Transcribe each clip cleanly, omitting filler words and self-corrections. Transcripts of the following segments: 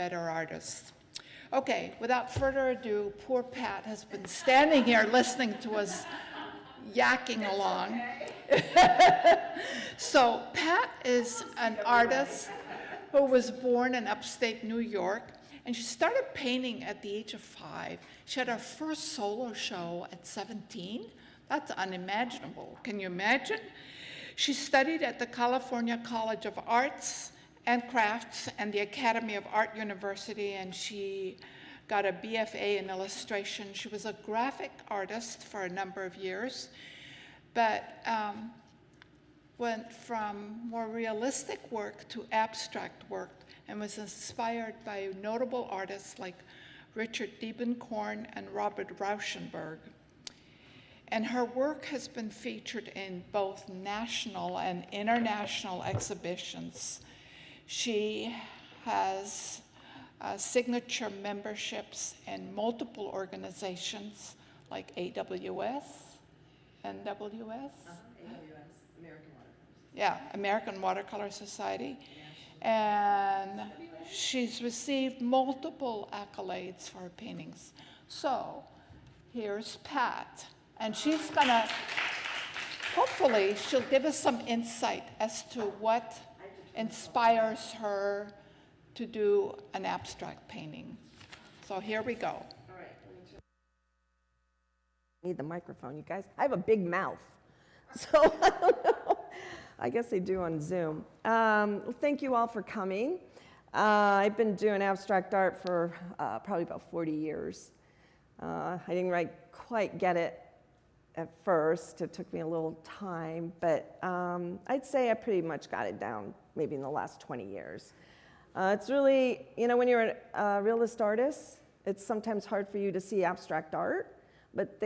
better artists. Okay, without further ado, poor Pat has been standing here listening to us yakking along. So Pat is an artist who was born in upstate New York, and she started painting at the age of 5. She had her first solo show at 17. That's unimaginable. Can you imagine? She studied at the California College of Arts and Crafts and the Academy of Art University, and she got a BFA in illustration. She was a graphic artist for a number of years, but went from more realistic work to abstract work and was inspired by notable artists like Richard Diebenkorn and Robert Rauschenberg. And her work has been featured in both national and international exhibitions. She has signature memberships in multiple organizations like AWS, NWS? Yeah, American Watercolor Society. And she's received multiple accolades for her paintings. So here's Pat. And she's gonna, hopefully, she'll give us some insight as to what inspires her to do an abstract painting. So here we go. All right. Need the microphone, you guys. I have a big mouth, so I don't know. I guess they do on Zoom. Well, thank you all for coming. I've been doing abstract art for probably about 40 years. I didn't quite get it at first. It took me a little time, but I'd say I pretty much got it down maybe in the last 20 years. It's really, when you're a realist artist, it's sometimes hard for you to see abstract art, but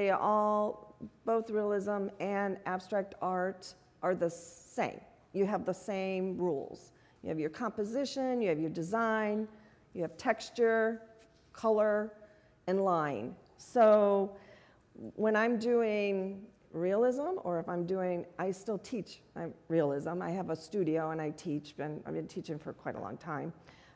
both realism and abstract art are the same. You have the same rules. You have your composition, you have your design, you have texture, color, and line. So when I'm doing realism, or if I still teach realism. I have a studio and I teach, and I've been teaching for quite a long time.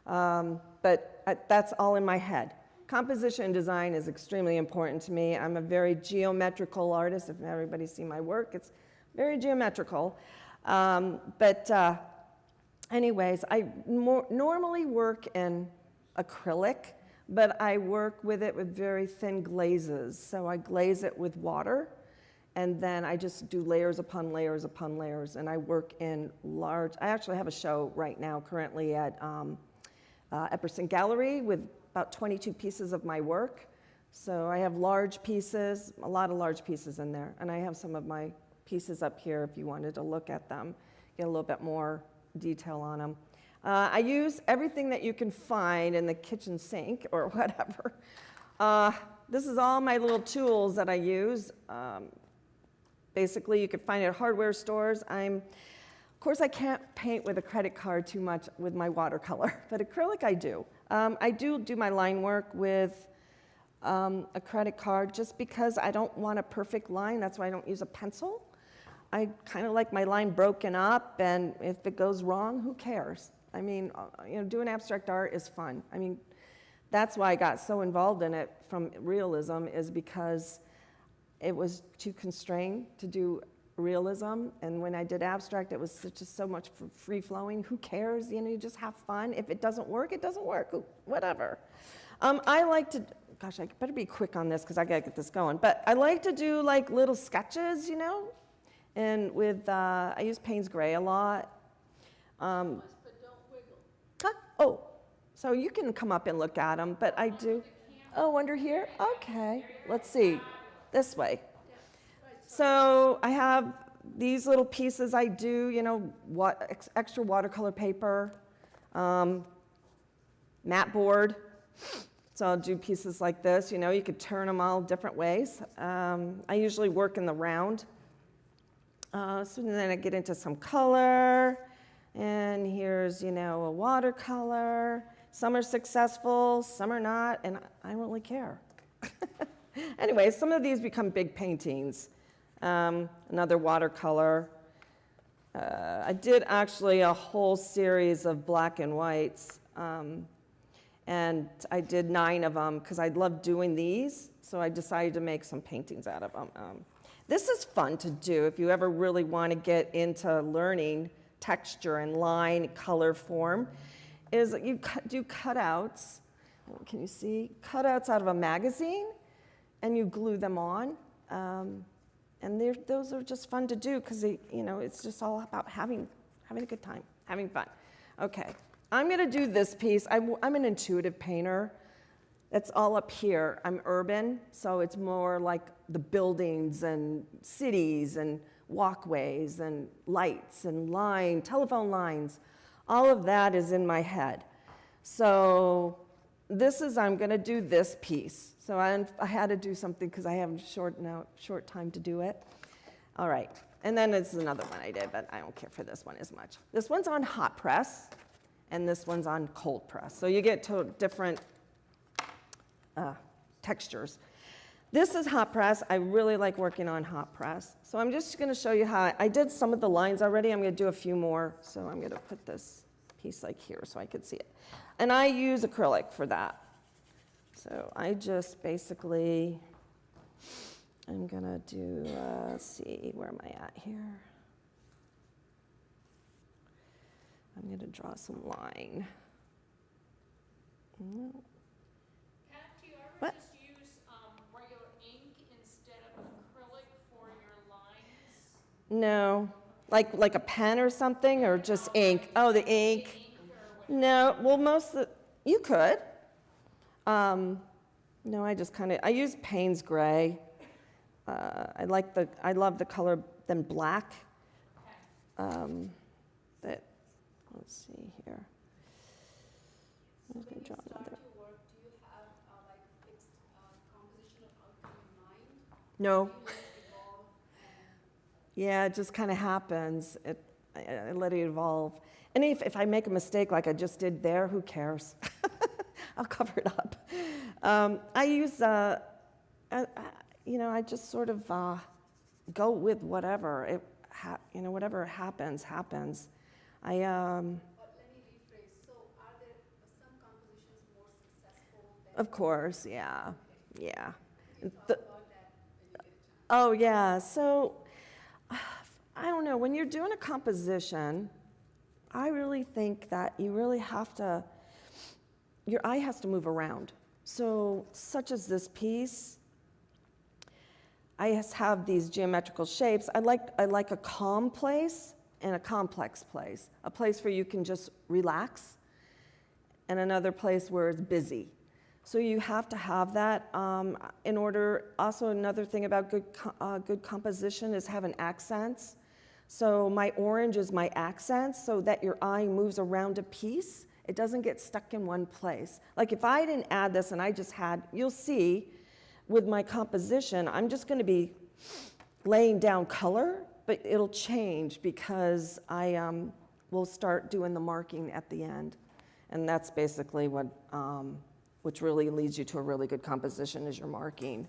But that's all in my head. Composition and design is extremely important to me. I'm a very geometrical artist. If everybody's seen my work, it's very geometrical. Anyways, I normally work in acrylic, but I work with it with very thin glazes. So I glaze it with water, and then I just do layers upon layers upon layers, and I work in large. I actually have a show right now currently at Epperson Gallery with about 22 pieces of my work. So I have large pieces, a lot of large pieces in there, and I have some of my pieces up here if you wanted to look at them, get a little bit more detail on them. I use everything that you can find in the kitchen sink or whatever. This is all my little tools that I use. Basically, you can find it at hardware stores. Of course, I can't paint with a credit card too much with my watercolor, but acrylic I do. I do my line work with a credit card just because I don't want a perfect line. That's why I don't use a pencil. I kind of like my line broken up, and if it goes wrong, who cares? I mean, doing abstract art is fun. I mean, that's why I got so involved in it from realism, is because it was too constrained to do realism, and when I did abstract, it was just so much free-flowing. Who cares? You just have fun. If it doesn't work, it doesn't work. Whatever. I like to, gosh, I better be quick on this because I gotta get this going, but I like to do like little sketches, and with, I use Payne's Gray a lot. Oh, so you can come up and look at them, but I do. Oh, under here? Okay, let's see, this way. So I have these little pieces I do, extra watercolor paper, matte board. So I'll do pieces like this, you could turn them all different ways. I usually work in the round. So then I get into some color, and here's, a watercolor. Some are successful, some are not, and I don't really care. Anyway, some of these become big paintings. Another watercolor. I did actually a whole series of black and whites, And I did 9 of them because I love doing these, so I decided to make some paintings out of them. This is fun to do if you ever really want to get into learning texture and line, color, form, is that you do cutouts. Can you see? Cutouts out of a magazine, and you glue them on. And those are just fun to do because it's just all about having a good time, having fun. Okay, I'm going to do this piece. I'm an intuitive painter. That's all up here. I'm urban, so it's more like the buildings and cities and walkways and lights and telephone lines. All of that is in my head. So I'm going to do this piece. So I had to do something because I have short time to do it. All right, and then this is another one I did, but I don't care for this one as much. This one's on hot press, and this one's on cold press. So you get to different textures. This is hot press. I really like working on hot press. So I'm just going to show you how I did some of the lines already. I'm going to do a few more. So I'm going to put this piece like here so I could see it. And I use acrylic for that. So I just basically, I'm going to do, let's see, where am I at here? I'm going to draw some line. What? Just use regular ink instead of acrylic for your lines? No, like a pen or something, or just ink? Oh, the ink. No, well, you could. No, I use Payne's gray. I love the color than black. Let's see here. I'm just gonna draw another. No. Yeah, it just kind of happens. I let it evolve. And if I make a mistake like I just did there, who cares? I'll cover it up. I use, I just sort of go with whatever. Whatever happens, happens. But let me rephrase. So are there some compositions more successful than Of course, yeah, yeah. Can you talk about that when you get a chance? Oh, yeah. So, I don't know. When you're doing a composition, I really think that you really have to, your eye has to move around. So, such as this piece, I just have these geometrical shapes. I like a calm place and a complex place. A place where you can just relax, and another place where it's busy. So you have to have that in order. Also, another thing about good composition is having accents. So my orange is my accent, so that your eye moves around a piece. It doesn't get stuck in one place. Like if I didn't add this and I just had, you'll see with my composition, I'm just going to be laying down color, but it'll change because I will start doing the marking at the end. And that's basically what, which really leads you to a really good composition is your marking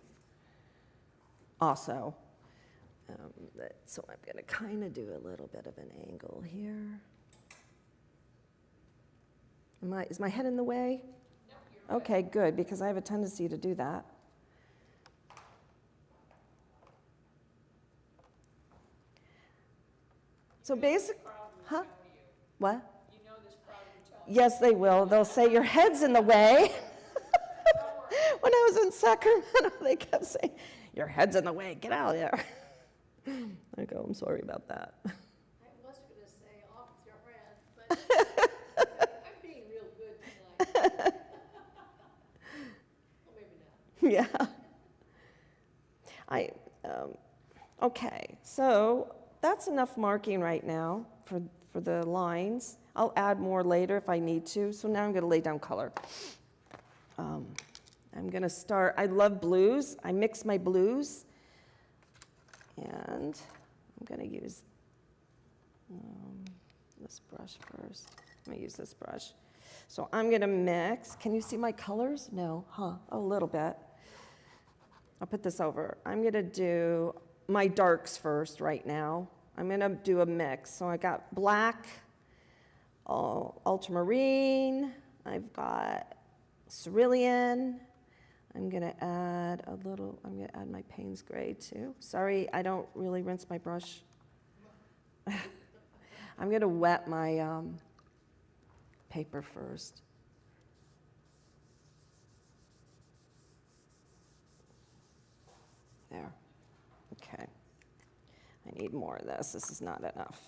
also. So I'm going to kind of do a little bit of an angle here. Is my head in the way? No, you're Okay, good, because I have a tendency to do that. So basic, huh? What? You know this crowd will tell Yes, they will. They'll say, your head's in the way. When I was in Sacramento, they kept saying, your head's in the way, get out of there. I go, I'm sorry about that. I was going to say off with your head, but I'm being real good tonight. Well, maybe not. Yeah. Okay, so that's enough marking right now for the lines. I'll add more later if I need to. So now I'm going to lay down color. I'm going to start, I love blues. I mix my blues. And I'm going to use this brush first. I'm going to use this brush. So I'm going to mix. Can you see my colors? No, huh? A little bit. I'll put this over. I'm going to do my darks first right now. I'm going to do a mix. So I got black, ultramarine. I've got cerulean. I'm gonna add I'm gonna add my Payne's Gray too. Sorry, I don't really rinse my brush. I'm gonna wet my paper first. There, okay. I need more of this, this is not enough.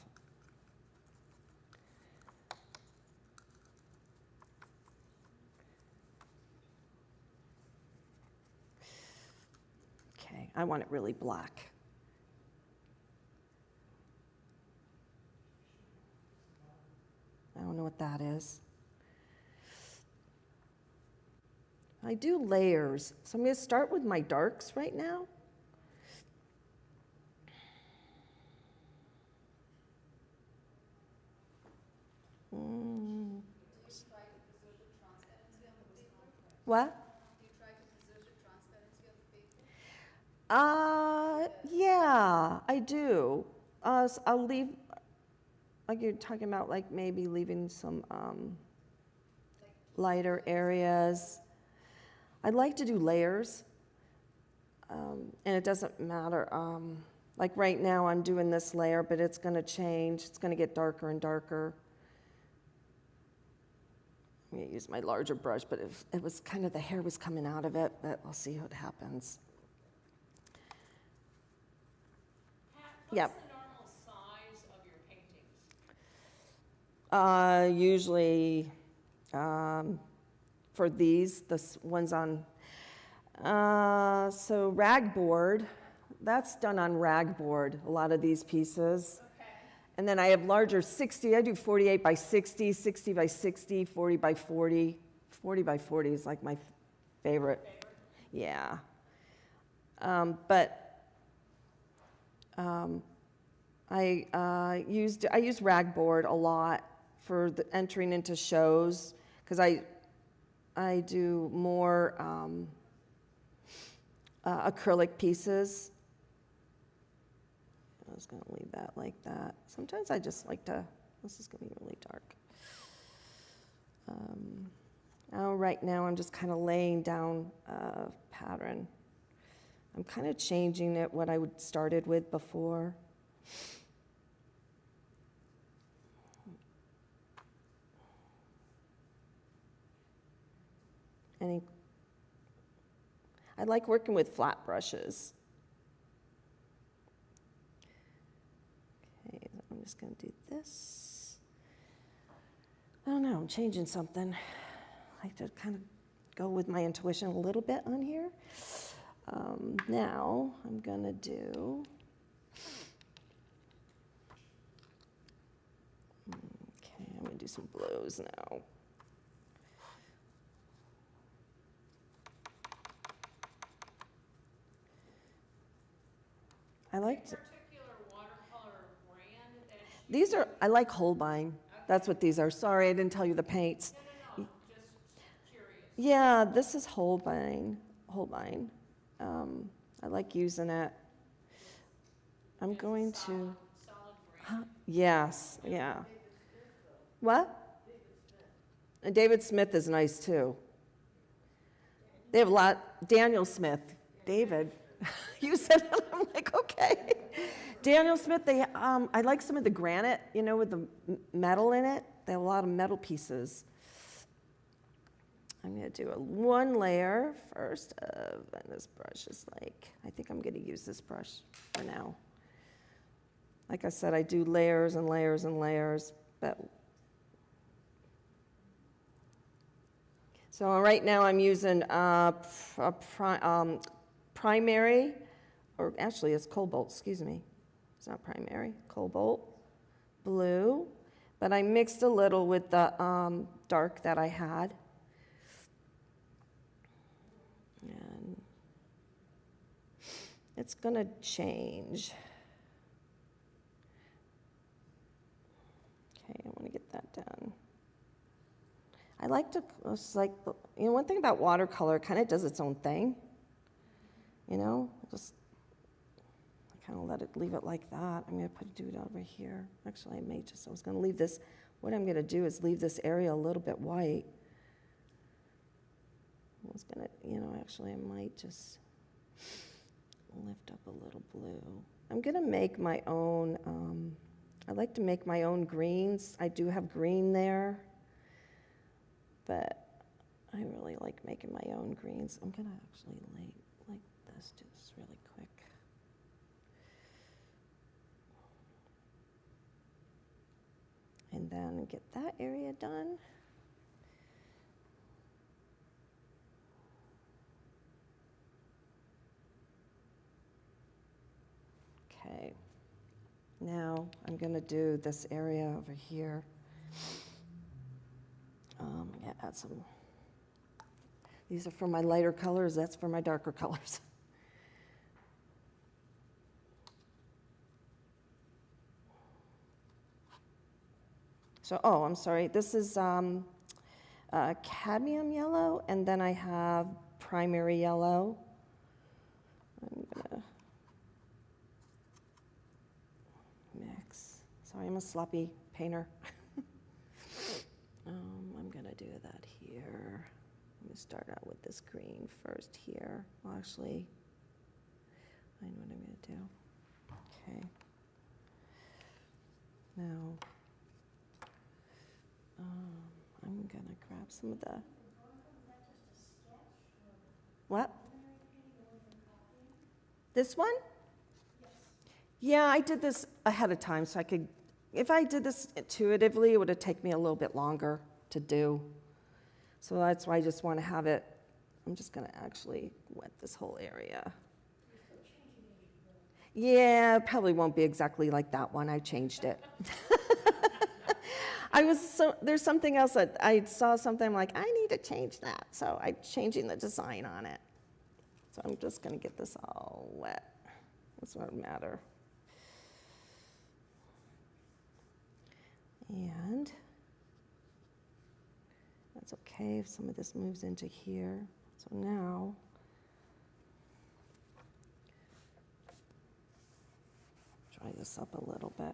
Okay, I want it really black. I don't know what that is. I do layers, so I'm going to start with my darks right now. What? Yeah, I do. So I'll leave, like you're talking about, like maybe leaving some lighter areas. I'd like to do layers, and it doesn't matter. Like right now I'm doing this layer, but it's going to change. It's going to get darker and darker. I'm going to use my larger brush, but it was kind of, the hair was coming out of it, but we'll see what happens. What's Yep. the normal size of your paintings? Usually, for these, the ones on, so ragboard, that's done on ragboard, a lot of these pieces. Okay. And then I have larger 60, I do 48 by 60, 60 by 60, 40 by 40. 40 by 40 is like my favorite. Yeah. I use ragboard a lot for entering into shows, because I do more acrylic pieces. I was going to leave that like that. Sometimes I just like to, this is going to be really dark. Right now I'm just kind of laying down a pattern. I'm kind of changing it, what I started with before. I like working with flat brushes. Okay, I'm just going to do this. I don't know, I'm changing something. I like to kind of go with my intuition a little bit on here. Now I'm going to do, okay, I'm going to do some blues now. I like to, Particular watercolor brand that these are, I like Holbein. That's what these are. Sorry, I didn't tell you the paints. No, just curious. Yeah, this is Holbein. I like using it. I'm going to, Solid brand. yes, yeah. What? And David Smith is nice too. They have a lot, Daniel Smith, David. You said it, I'm like, okay. Daniel Smith, I like some of the granite, you know, with the metal in it. They have a lot of metal pieces. I'm going to do one layer first of, and this brush is like, I think I'm going to use this brush for now. Like I said, I do layers and layers and layers, but. So right now I'm using primary, or actually it's cobalt, excuse me. It's not primary, cobalt, blue, but I mixed a little with the dark that I had. And it's gonna change. Okay, I wanna get that done. I like to, it's like, you know, one thing about watercolor, it kind of does its own thing. You know, just kind of leave it like that. I'm going to do it over here. Actually, I was going to leave this, what I'm going to do is leave this area a little bit white. was gonna, actually I might just lift up a little blue. I'm gonna make my own, I like to make my own greens. I do have green there, but I really like making my own greens. I'm gonna actually like this, do this really quick. And then get that area done. Okay, now I'm going to do this area over here. Yeah, add some. These are for my lighter colors, that's for my darker colors. So, oh, I'm sorry, this is cadmium yellow, and then I have primary yellow. I'm gonna mix. Sorry, I'm a sloppy painter. I'm gonna do that here. I'm gonna start out with this green first here. Well, actually, I know what I'm gonna do. Okay. Now, I'm gonna grab some of the. What? This one? Yeah, I did this ahead of time so I could, if I did this intuitively, it would have taken me a little bit longer to do. So that's why I just want to have it, I'm just going to actually wet this whole area. Yeah, it probably won't be exactly like that one. I changed it. There's something else that I saw something, I'm like, I need to change that. So I'm changing the design on it. So I'm just going to get this all wet. That's what matter. And that's okay if some of this moves into here. So now, dry this up a little bit.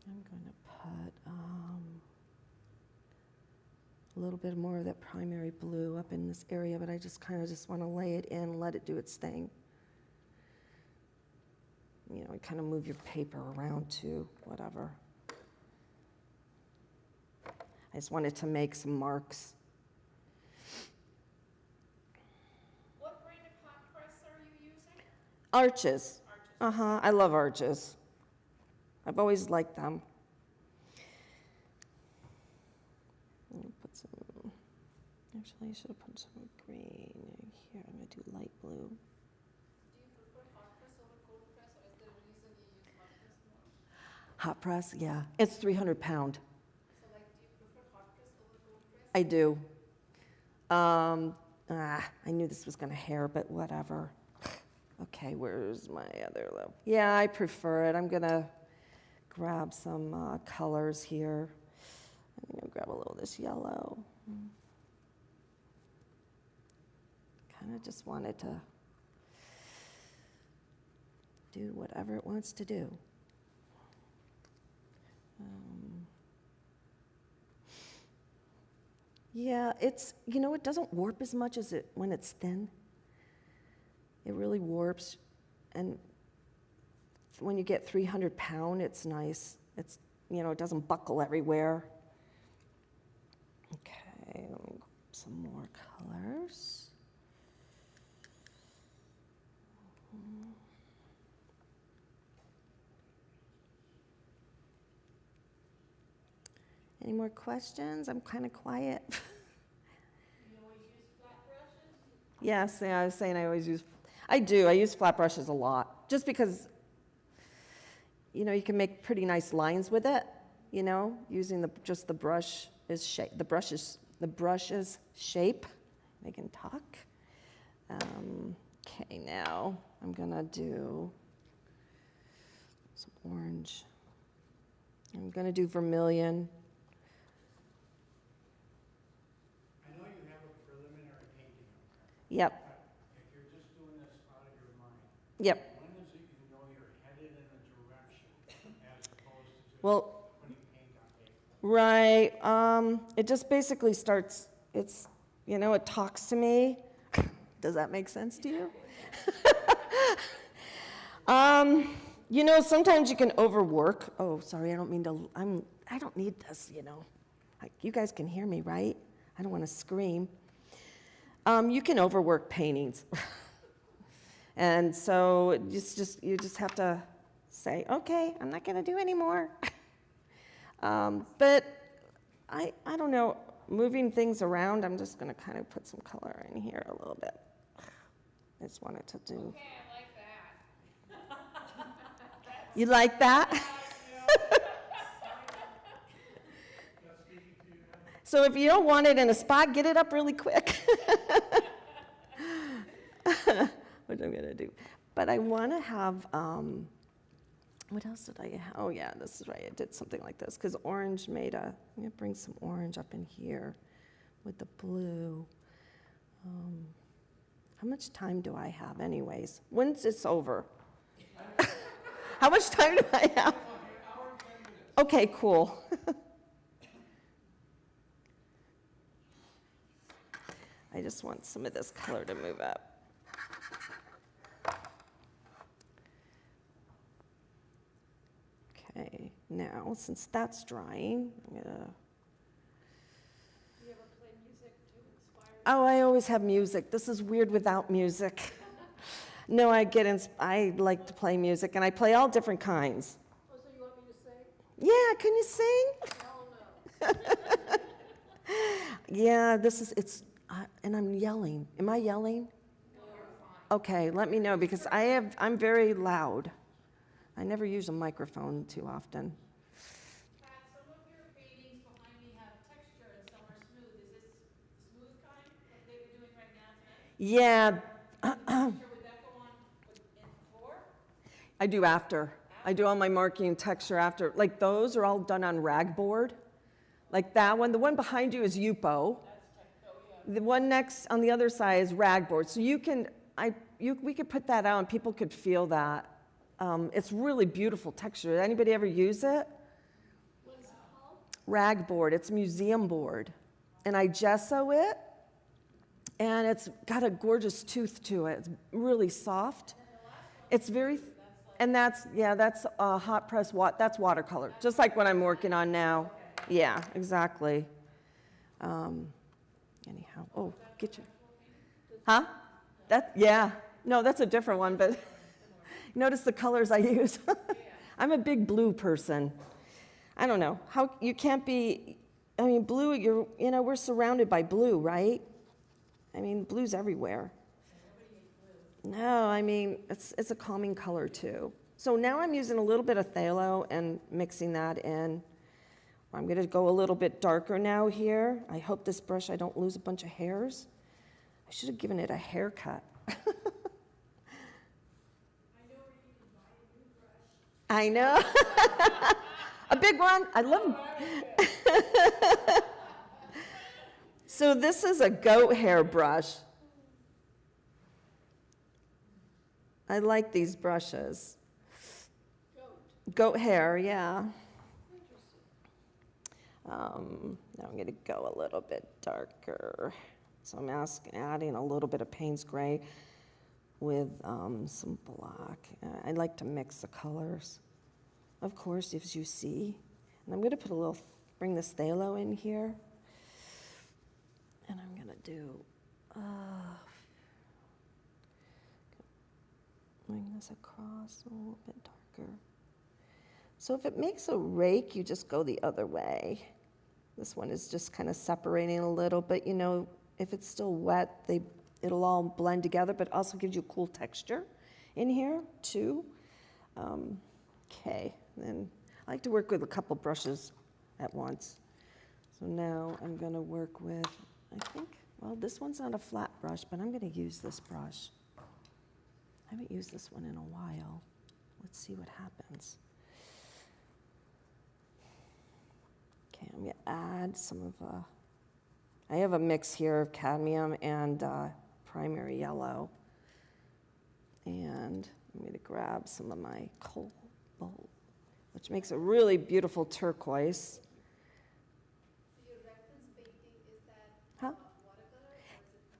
I'm going to put a little bit more of that primary blue up in this area, but I just kind of just want to lay it in, let it do its thing. You kind of move your paper around to whatever. I just wanted to make some marks. What brand of hot press are you using? Arches. Arches. I love arches. I've always liked them. I'm gonna put some, actually I should have put some green here. I'm gonna do light blue. Do you prefer hot press over cold press, or is there a reason you use hot press more? Hot press, yeah. It's 300 pound. So like, do you prefer hot press over cold press? I do. I knew this was gonna hair, but whatever. Okay, where's my other little? Yeah, I prefer it. I'm gonna grab some colors here. I'm gonna grab a little of this yellow. Kind of just wanted to do whatever it wants to do. Yeah, it's, it doesn't warp as much as it when it's thin. It really warps, and when you get 300 pound, it's nice. It's, it doesn't buckle everywhere. Okay, let me grab some more colors. Any more questions? I'm kind of quiet. Do you always use flat brushes? Yes, yeah, I was saying I always use, I do, I use flat brushes a lot, just because, you can make pretty nice lines with it, using just the brush is shape, the brush's shape. I can talk. Okay, now I'm gonna do some orange. I'm gonna do vermilion. I know you have a preliminary painting of that, Yep, but if you're just doing this out of your mind, yep. when is it you know you're headed in a direction as opposed to just Well, putting paint on paper? right, it just basically starts it's, you know, it talks to me. Does that make sense to you? You know, sometimes you can overwork. Oh, sorry, I don't mean to, I don't need this, you know. You guys can hear me, right? I don't want to scream. You can overwork paintings. And so you just have to say, okay, I'm not going to do any more. But I don't know, moving things around, I'm just going to kind of put some color in here a little bit. I just wanted to do. Okay, I like that. You like that? So if you don't want it in a spot, get it up really quick. What I'm going to do. But I want to have, what else did I have? Oh, yeah, this is right. I did something like this because orange made a, I'm going to bring some orange up in here with the blue. How much time do I have anyways? When's this over? How much time do I have? Okay, cool. I just want some of this color to move up. Okay, now since that's drying, I'm gonna. Do you ever play music to inspire? Oh, I always have music. This is weird without music. No, I like to play music, and I play all different kinds. Oh, so you want me to sing? Yeah, can you sing? Oh, no. Yeah, and I'm yelling. Am I yelling? Okay, let me know because I'm very loud. I never use a microphone too often. Pat, some of your paintings behind me have texture and some are smooth. Is this the smooth kind that they were doing right now today? Yeah, Texture, would that go on in before? I do after. I do all my marking and texture after. Like those are all done on ragboard. Like that one. The one behind you is Yupo. The one next on the other side is ragboard. So we could put that out and people could feel that. It's really beautiful texture. Anybody ever use it? What is it called? Ragboard. It's museum board. And I gesso it, and it's got a gorgeous tooth to it. It's really soft. It's very, and that's hot press, that's watercolor, just like what I'm working on now. Yeah, exactly. Anyhow, oh, get your, huh? No, that's a different one, but notice the colors I use. I'm a big blue person. I don't know, you can't be, I mean, blue, we're surrounded by blue, right? I mean, blue's everywhere. No, I mean, it's a calming color too. So now I'm using a little bit of phthalo and mixing that in. I'm going to go a little bit darker now here. I hope this brush, I don't lose a bunch of hairs. I should have given it a haircut. I know. A big one. I love. So this is a goat hair brush. I like these brushes. Goat hair, yeah. Now I'm going to go a little bit darker. So I'm adding a little bit of Payne's Gray with some black. I like to mix the colors, of course, as you see. And I'm going to bring this phthalo in here. And I'm going to do, bring this across a little bit darker. So if it makes a rake, you just go the other way. This one is just kind of separating a little, but if it's still wet, it'll all blend together, but also gives you a cool texture in here too. Okay, then I like to work with a couple brushes at once. So now I'm gonna work with, this one's not a flat brush, but I'm gonna use this brush. I haven't used this one in a while. Let's see what happens. Okay, I'm gonna add some of I have a mix here of cadmium and primary yellow. And I'm going to grab some of my cobalt, which makes a really beautiful turquoise. So your reference painting, is that Huh?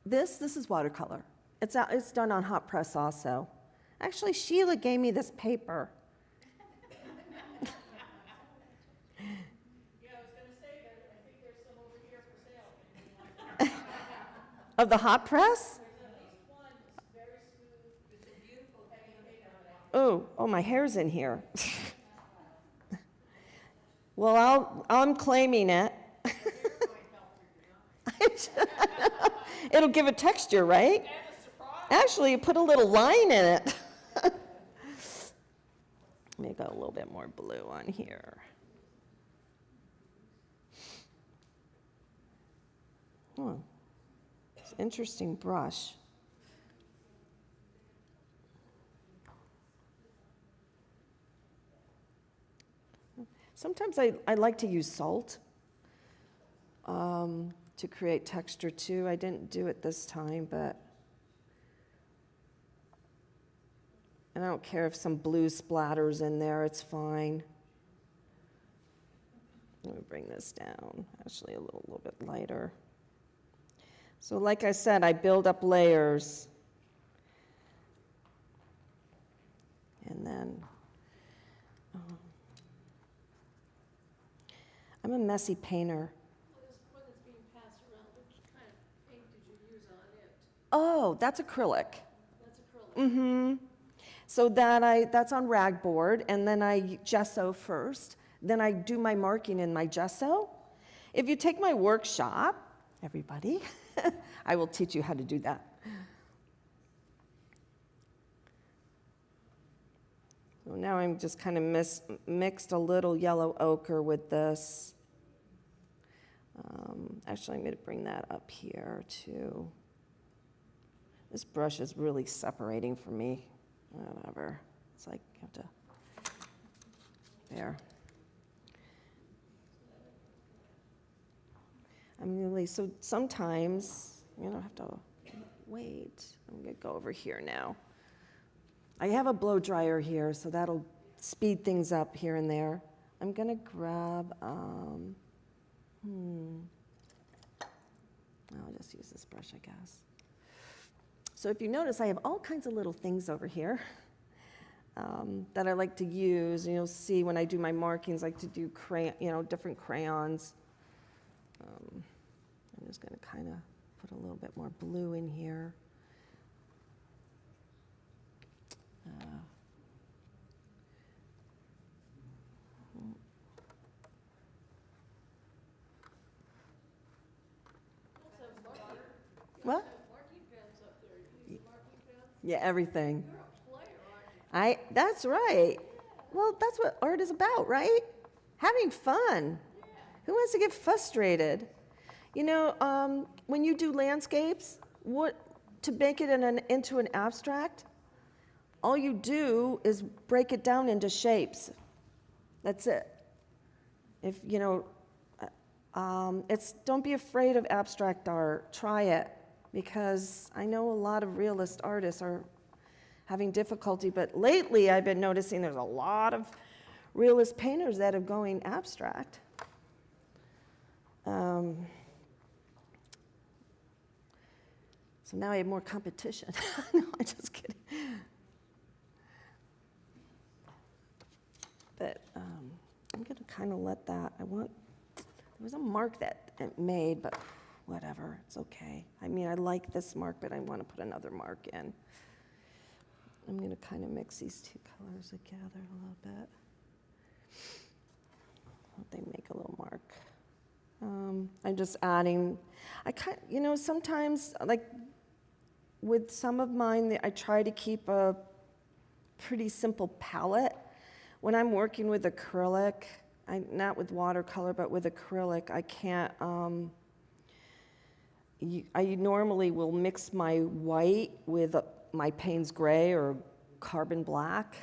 This is watercolor. It's done on hot press also. Actually, Sheila gave me this paper. Yeah, I was gonna say that, I think there's some over here for sale. Of the hot press? There's at least one that's very smooth, it's a beautiful heavy paper. Oh, my hair's in here. Well, I'm claiming it. It'll give a texture, right? Actually, you put a little line in it. Let me go a little bit more blue on here. Oh, it's an interesting brush. Sometimes I like to use salt to create texture too. I didn't do it this time, but and I don't care if some blue splatters in there, it's fine. Let me bring this down, actually a little bit lighter. So like I said, I build up layers. And then, I'm a messy painter. When it's being passed around, which kind of paint did you use on it? Oh, that's acrylic. That's acrylic. Mm-hmm. So that's on ragboard, and then I gesso first. Then I do my marking in my gesso. If you take my workshop, everybody, I will teach you how to do that. So now I'm just kind of mixed a little yellow ochre with this. Actually, I'm going to bring that up here too. This brush is really separating for me. Whatever. It's like you have to. There. So sometimes, you don't have to wait. I'm going to go over here now. I have a blow dryer here, so that'll speed things up here and there. I'm going to grab, I'll just use this brush, I guess. So if you notice, I have all kinds of little things over here that I like to use. And you'll see when I do my markings, I like to do different crayons. I'm just going to kind of put a little bit more blue in here. What? Marking pens up there, you use marking pens? Yeah, everything. You're a player, aren't you? That's right. Well, that's what art is about, right? Having fun. Who wants to get frustrated? You know, when you do landscapes, to make it into an abstract, all you do is break it down into shapes. That's it. If you know, don't be afraid of abstract art. Try it, because I know a lot of realist artists are having difficulty. But lately, I've been noticing there's a lot of realist painters that are going abstract. So now I have more competition. No, I'm just kidding. But I'm going to kind of let that, there was a mark that it made, but whatever, it's okay. I mean, I like this mark, but I want to put another mark in. I'm going to kind of mix these two colors together a little bit. Hope they make a little mark. I'm just adding, sometimes, like with some of mine, I try to keep a pretty simple palette. When I'm working with acrylic, not with watercolor, but with acrylic, I can't, I normally will mix my white with my Payne's gray or carbon black,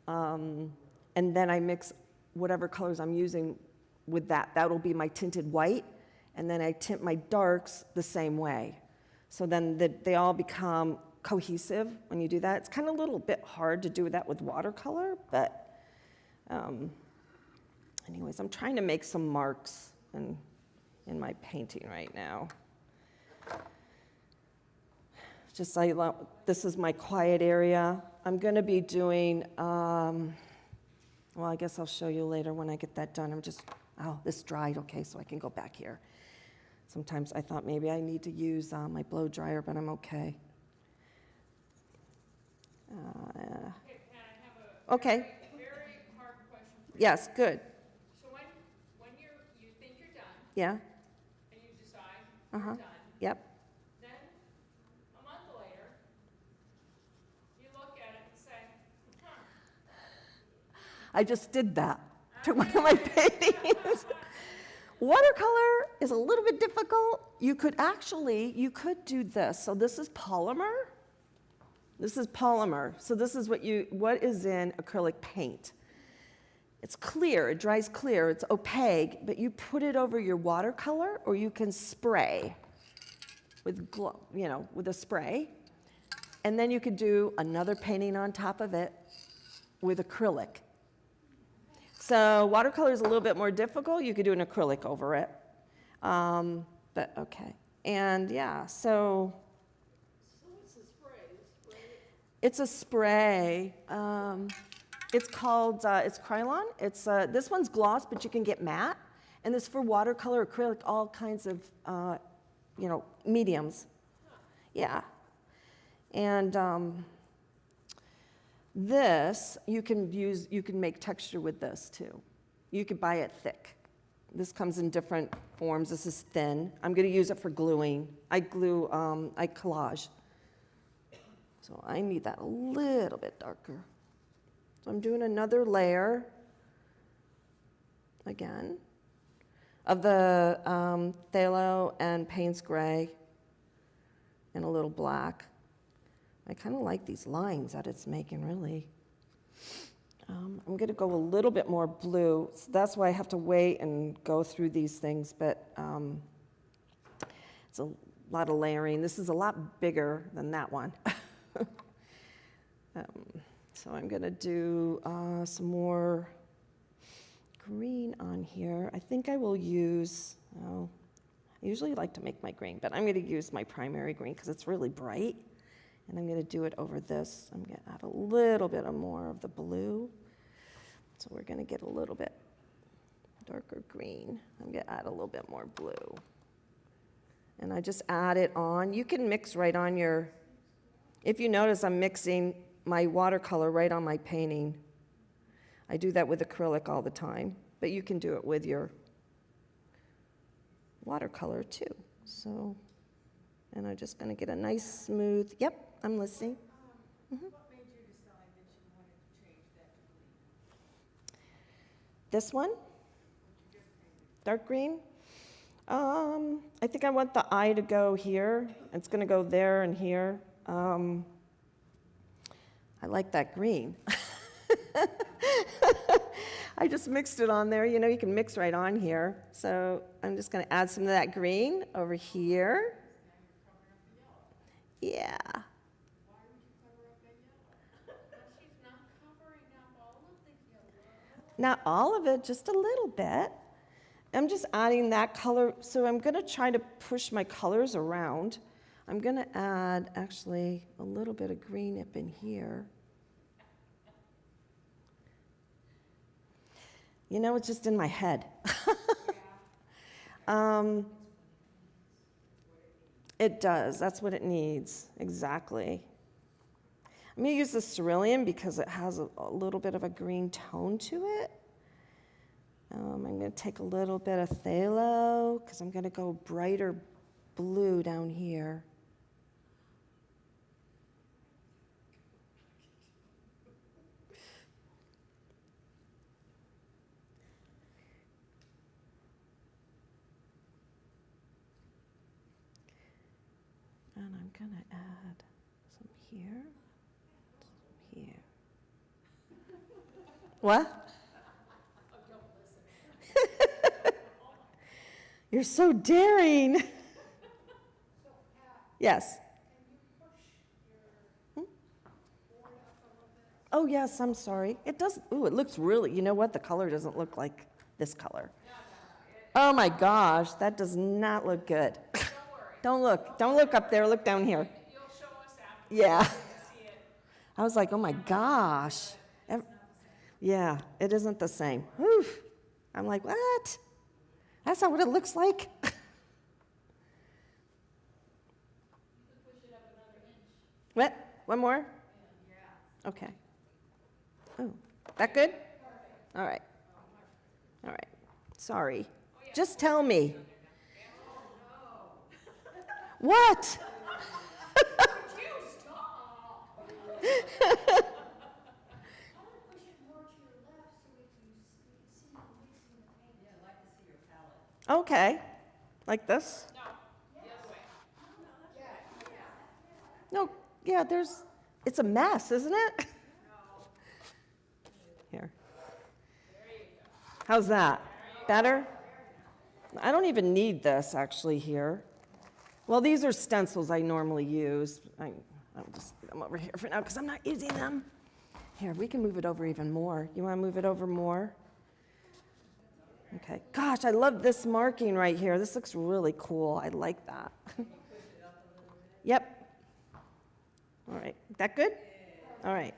and then I mix whatever colors I'm using with that. That'll be my tinted white, and then I tint my darks the same way. So then they all become cohesive when you do that. It's kind of a little bit hard to do that with watercolor, but anyways, I'm trying to make some marks in my painting right now. This is my quiet area. I'm going to be doing, well, I guess I'll show you later when I get that done. Oh, this dried, okay, so I can go back here. Sometimes I thought maybe I need to use my blow dryer, but I'm okay. Okay, Pat, I have a Okay. very hard question for you. Yes, good. So when you think you're done, Yeah, and you decide you're done, yep. then a month later, you look at it and say, huh. I just did that to one of my paintings. Watercolor is a little bit difficult. You could do this. So this is polymer. This is polymer. So this is what is in acrylic paint. It's clear, it dries clear, it's opaque, but you put it over your watercolor, or you can spray with with a spray. And then you could do another painting on top of it with acrylic. So watercolor is a little bit more difficult. You could do an acrylic over it. But okay. And yeah, so So it's a spray, it's a spray. It's called, it's Krylon. This one's gloss, but you can get matte. And this for watercolor, acrylic, all kinds of, mediums. Yeah. And this, you can make texture with this too. You could buy it thick. This comes in different forms. This is thin. I'm going to use it for gluing. I collage. So I need that a little bit darker. So I'm doing another layer, again, of the phthalo and Payne's Gray and a little black. I kind of like these lines that it's making, really. I'm going to go a little bit more blue. So that's why I have to wait and go through these things, but it's a lot of layering. This is a lot bigger than that one. So I'm going to do some more green on here. I think I will use, I usually like to make my green, but I'm going to use my primary green because it's really bright. And I'm going to do it over this. I'm going to add a little bit more of the blue. So we're going to get a little bit darker green. I'm going to add a little bit more blue. And I just add it on. You can mix right on your, if you notice, I'm mixing my watercolor right on my painting. I do that with acrylic all the time, but you can do it with your watercolor too. So, and I'm just going to get a nice smooth, yep, I'm listening. What made you decide that you wanted to change that to green? This one, dark green. I think I want the eye to go here. It's going to go there and here. I like that green. I just mixed it on there. You know, you can mix right on here. So I'm just going to add some of that green over here. Yeah. Why would you cover up that yellow? Well, she's not covering up all of the yellow. Not all of it, just a little bit. I'm just adding that color. So I'm going to try to push my colors around. I'm going to add, actually, a little bit of green up in here. You know, it's just in my head. It does. That's what it needs. Exactly. I'm going to use the cerulean because it has a little bit of a green tone to it. I'm going to take a little bit of phthalo because I'm going to go brighter blue down here. And I'm going to add some here, some here. What? You're so daring. Yes. Oh, yes, I'm sorry. It does, ooh, it looks really, you know what? The color doesn't look like this color. Oh my gosh, that does not look good. Don't worry. Don't look up there, look down here. You'll show us Yeah. I was like, oh my gosh. Yeah, it isn't the same. Whew. I'm like, what? That's not what it looks like. What? One more? Okay. Oh, that good? All right. All right. Sorry. Just tell me. What? Okay. Like this? No, yeah, it's a mess, isn't it? Here. How's that? Better? I don't even need this actually here. Well, these are stencils I normally use. I'll just leave them over here for now because I'm not using them. Here, we can move it over even more. You want to move it over more? Okay. Gosh, I love this marking right here. This looks really cool. I like that. Yep. All right. That good? All right.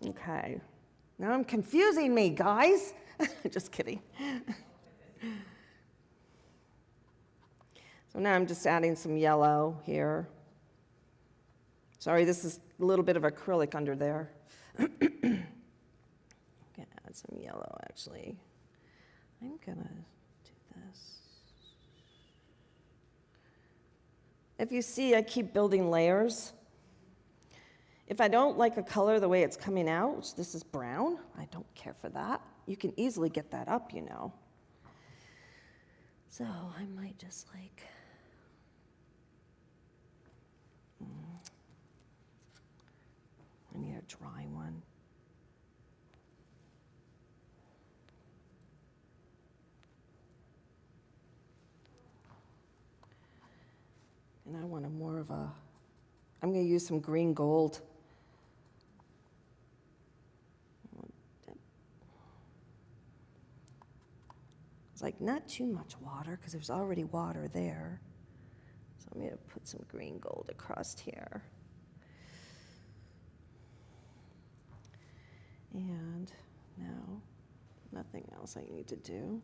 Okay. Now I'm confusing me, guys. Just kidding. So now I'm just adding some yellow here. Sorry, this is a little bit of acrylic under there. I'm going to add some yellow, actually. I'm going to do this. If you see, I keep building layers. If I don't like a color the way it's coming out, which this is brown, I don't care for that. You can easily get that up, you know. So I might just like, I need a dry one. And I want a more of a, I'm going to use some green gold. It's like not too much water because there's already water there. So I'm going to put some green gold across here. And now, nothing else I need to do.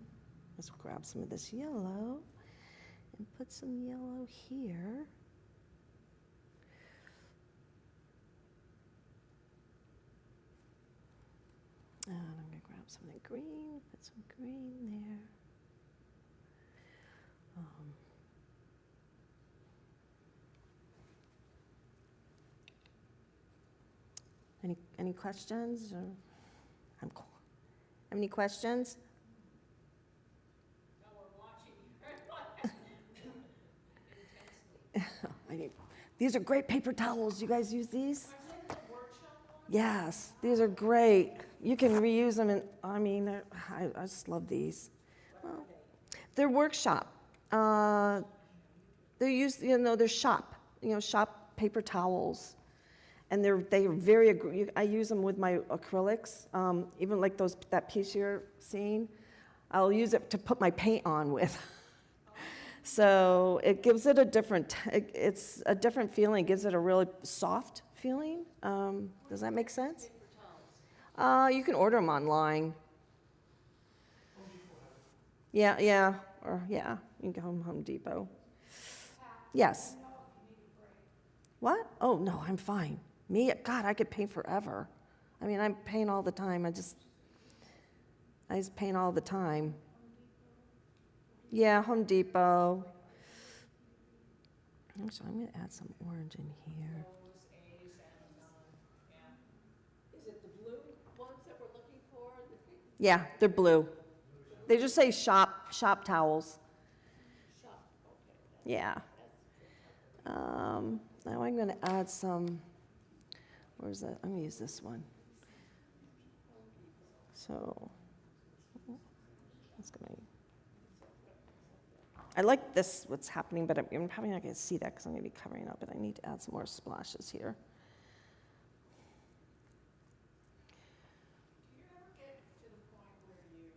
Let's grab some of this yellow and put some yellow here. And I'm going to grab something green, put some green there. Any questions? Or I'm cool. Have any questions? These are great paper towels. You guys use these? Yes, these are great. You can reuse them, and I mean, I just love these. Well, they're workshop. They're used, they're shop, shop paper towels, and they're very. I use them with my acrylics, even like that piece you're seeing. I'll use it to put my paint on with. So it gives it it's a different feeling. It gives it a really soft feeling. Does that make sense? You can order them online. Yeah, you can go Home Depot. Yes. What? Oh, no, I'm fine. God, I could paint forever. I mean, I paint all the time. I just paint all the time. Yeah, Home Depot. Actually, I'm going to add some orange in here. Is it the blue ones that we're looking for? Yeah, they're blue. They just say shop towels. Shop, okay. Yeah. Now I'm going to add some, where's that? I'm going to use this one. So, that's going to, I like this, what's happening, but I'm probably not going to see that because I'm going to be covering up, but I need to add some more splashes here. Do you ever get to the point where you,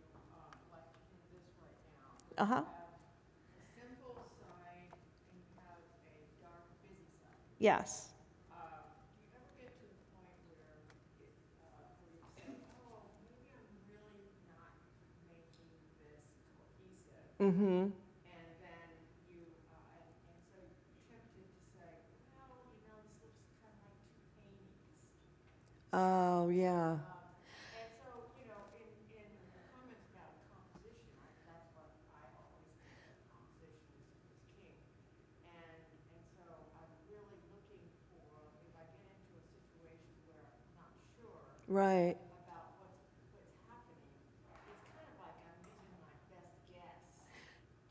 like in this right now, Uh-huh. have a simple side and you have a dark, busy side? Yes. Mm-hmm. And then you, and so you're tempted to say, well, you know, this looks kind of like two paintings. Oh, yeah. And so, you know, in the comments about composition, that's what I always think of, composition is king. And so I'm really looking for, if I get into a situation where I'm not sure Right. about what's happening, it's kind of like I'm using my best guess.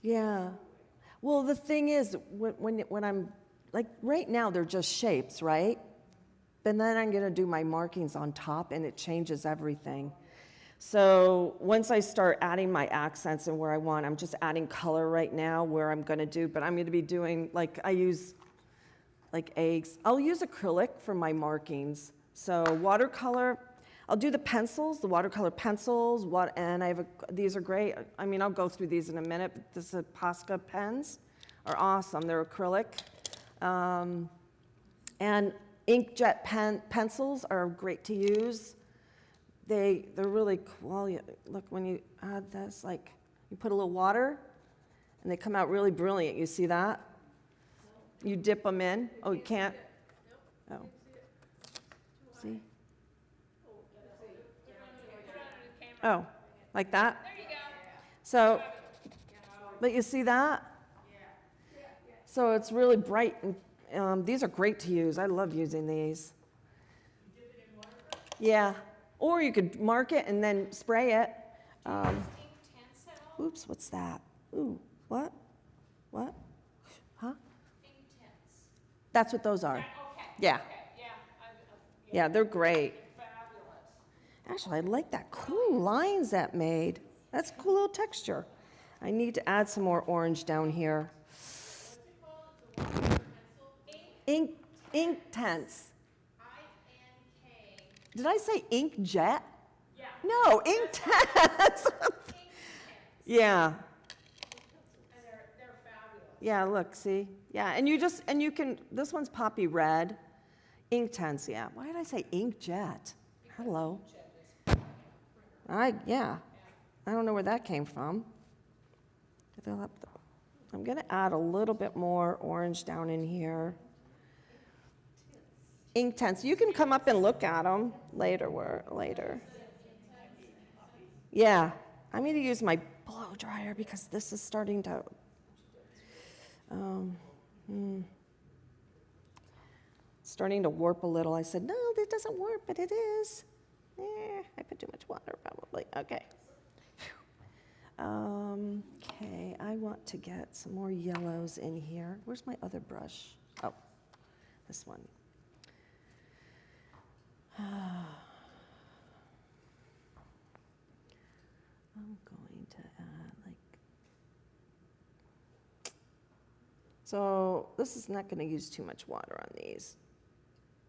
Yeah. Well, the thing is, when I'm, like, right now, they're just shapes, right? But then I'm going to do my markings on top, and it changes everything. So once I start adding my accents and where I want, I'm just adding color right now where I'm going to do, but I'm going to be doing, like, I use, like, eggs. I'll use acrylic for my markings. So watercolor, I'll do the pencils, the watercolor pencils, and these are great. I mean, I'll go through these in a minute, but this is Posca pens are awesome. They're acrylic. And inkjet pencils are great to use. They're really cool. Look, when you add this, like, you put a little water, and they come out really brilliant. You see that? You dip them in. Oh, you can't? Oh. See? Oh, like that? There you go. So, but you see that? So it's really bright, and these are great to use. I love using these. Yeah, or you could mark it and then spray it. Ink tints at all? Oops, what's that? Ooh, what? What? Huh? Ink tints. That's what those are. Okay. Yeah. Okay, yeah. Yeah, they're great. Fabulous. Actually, I like that cool lines that made. That's a cool little texture. I need to add some more orange down here. Ink tents. I-N-K. Did I say ink jet? Yeah. No, ink tents. Yeah. And they're fabulous. Yeah, look, see? Yeah, and you can, this one's poppy red. Ink tents, yeah. Why did I say ink jet? Hello. Yeah. I don't know where that came from. I'm going to add a little bit more orange down in here. Ink tents. You can come up and look at them later. Yeah. I'm going to use my blow dryer because this is starting to... starting to warp a little. I said, no, that doesn't warp, but it is. I put too much water, probably. Okay. Okay, I want to get some more yellows in here. Where's my other brush? Oh, this one. I'm going to add, like... So this is not going to use too much water on these.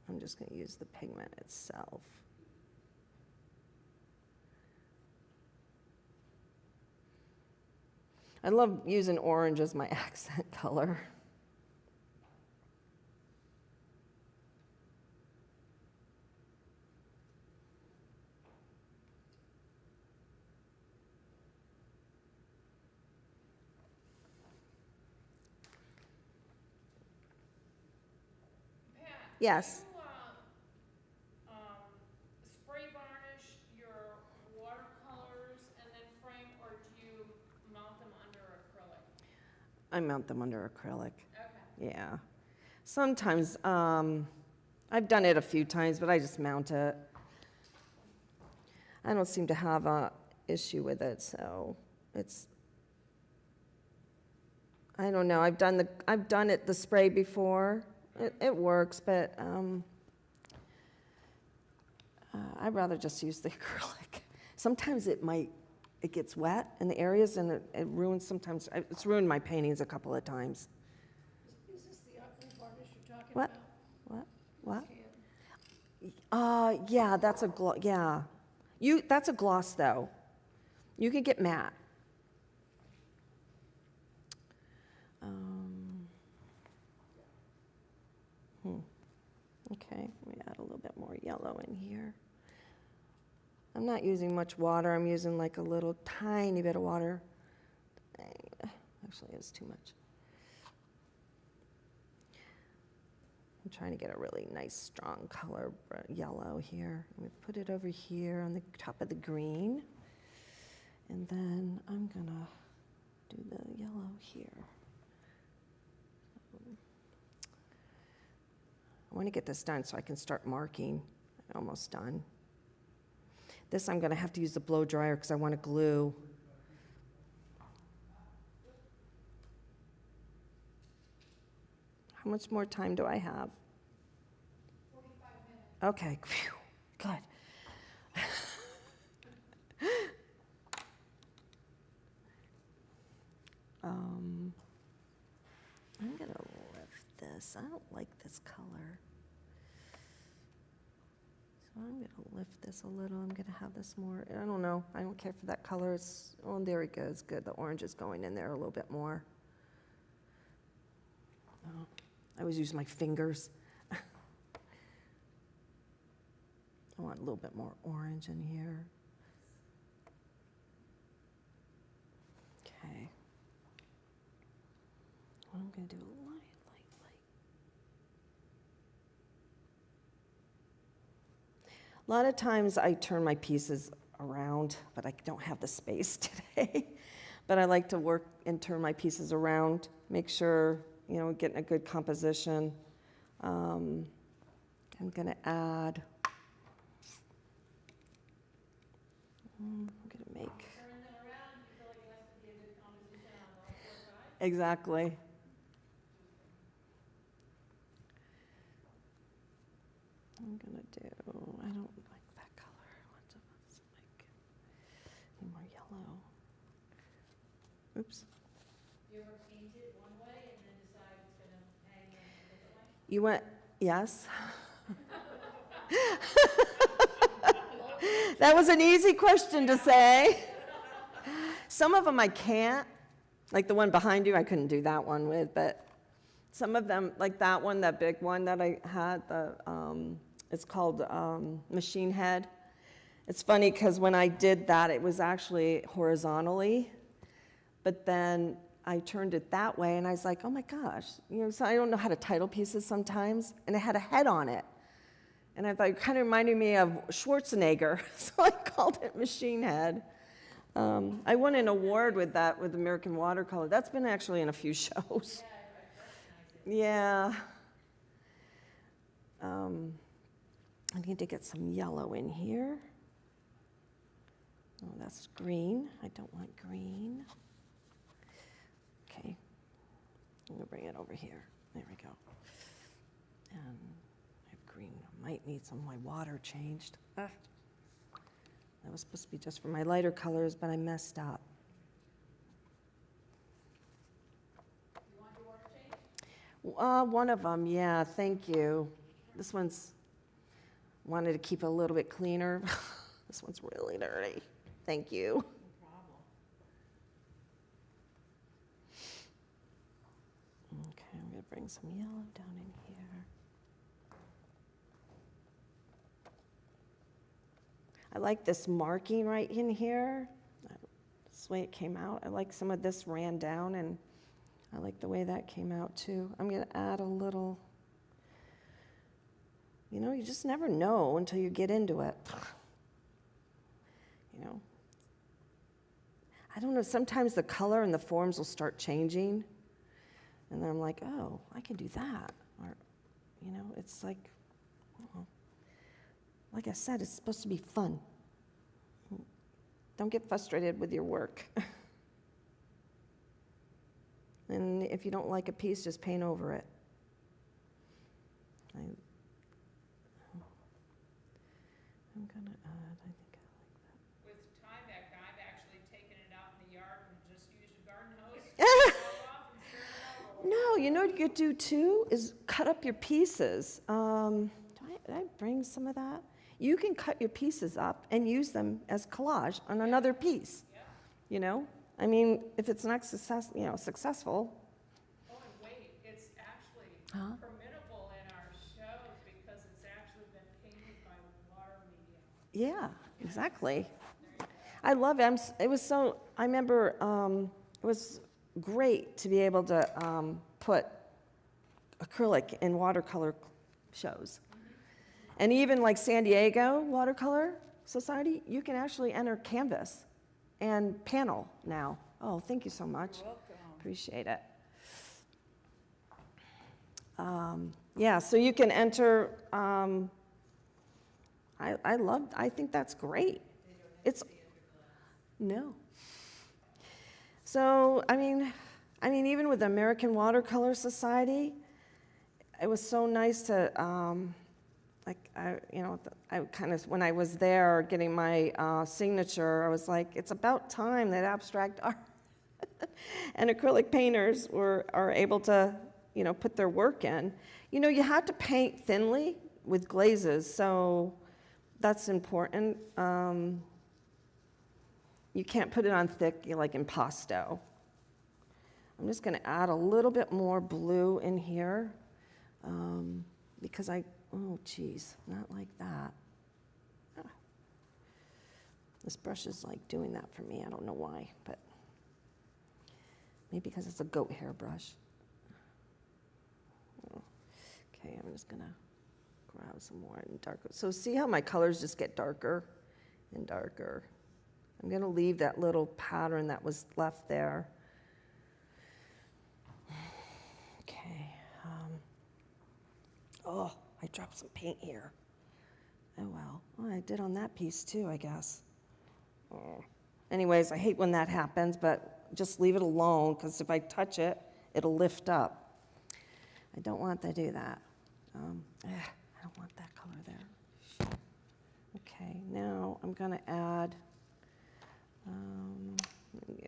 I'm just going to use the pigment itself. I love using orange as my accent color. Pat, Yes. do you spray varnish your watercolors and then frame, or do you mount them under acrylic? I mount them under acrylic. Okay. Yeah. Sometimes, I've done it a few times, but I just mount it. I don't seem to have a issue with it, so it's, I don't know. I've done it the spray before. It works, but I'd rather just use the acrylic. Sometimes it gets wet in the areas, and it ruins sometimes. It's ruined my paintings a couple of times. Is this the aqua varnish you're talking What? about? What? Can. Yeah, that's a gloss. Yeah, that's a gloss though. You can get matte. Okay, let me add a little bit more yellow in here. I'm not using much water. I'm using like a little tiny bit of water. Actually, it's too much. I'm trying to get a really nice, strong color, yellow here. I'm going to put it over here on the top of the green. And then I'm going to do the yellow here. I want to get this done so I can start marking. I'm almost done. This I'm going to have to use the blow dryer because I want to glue. How much more time do I have? 45 minutes. Okay, phew, good. I'm going to lift this. I don't like this color. So I'm going to lift this a little. I'm going to have this more, I don't know. I don't care for that color. It's, oh, there it goes. Good. The orange is going in there a little bit more. Oh, I always use my fingers. I want a little bit more orange in here. Okay. I'm going to do a light. A lot of times I turn my pieces around, but I don't have the space today. But I like to work and turn my pieces around, make sure, you know, getting a good composition. I'm going to add, I'm going to make. Turn them around, you feel like it has to be a good composition on all 4 sides? Exactly. I'm gonna do, I don't like that color. What's like, need more yellow. Oops. You ever paint it one way and then decide it's gonna hang a different way? You went, yes? That was an easy question to say. Some of them I can't. Like the one behind you, I couldn't do that one with, but some of them, like that one, that big one that I had, it's called Machine Head. It's funny because when I did that, it was actually horizontally, but then I turned it that way, and I was like, oh my gosh, you know, so I don't know how to title pieces sometimes, and it had a head on it. And I thought it kind of reminded me of Schwarzenegger, so I called it Machine Head. I won an award with that with American Watercolor. That's been actually in a few shows. Yeah. I need to get some yellow in here. Oh, that's green. I don't want green. Okay. I'm going to bring it over here. There we go. And I have green. I might need some of my water changed. That was supposed to be just for my lighter colors, but I messed up. You want your water changed? One of them, yeah, thank you. This one's wanted to keep it a little bit cleaner. This one's really dirty. Thank you. No problem. Okay, I'm going to bring some yellow down in here. I like this marking right in here. This way it came out. I like some of this ran down, and I like the way that came out too. I'm going to add a little. You know, you just never know until you get into it. You know, I don't know, sometimes the color and the forms will start changing, and then I'm like, oh, I can do that. Or, you know, it's like, well, like I said, it's supposed to be fun. Don't get frustrated with your work. And if you don't like a piece, just paint over it. I'm gonna add, I think I like that. With Tyvek, I've actually taken it out in the yard and just used a garden hose, to blow off and turn it over. No, you know what you could do too, is cut up your pieces. Did I bring some of that? You can cut your pieces up and use them as collage on another piece. Yeah. You know? I mean, if it's not successful. Oh, and wait, it's actually Huh? permittable in our shows because it's actually been painted by water medium. Yeah, exactly. I love it. It was so, I remember it was great to be able to put acrylic in watercolor shows. And even like San Diego Watercolor Society, you can actually enter canvas and panel now. Oh, thank you so much. You're welcome. Appreciate it. Yeah, so you can enter, I think that's great. It's, no. So, I mean, even with the American Watercolor Society, it was so nice to, I kind of, when I was there getting my signature, I was like, it's about time that abstract art and acrylic painters are able to, put their work in. You have to paint thinly with glazes, so that's important. You can't put it on thick, like impasto. I'm just going to add a little bit more blue in here because oh geez, not like that. Ah. This brush is like doing that for me. I don't know why, but maybe because it's a goat hair brush. Okay, I'm just gonna grab some more and darker. So see how my colors just get darker and darker. I'm gonna leave that little pattern that was left there. Okay. Oh, I dropped some paint here. Oh well. Well, I did on that piece too, I guess. Oh. Anyways, I hate when that happens, but just leave it alone, because if I touch it, it'll lift up. I don't want to do that. I don't want that color there. Okay, now I'm going to add, let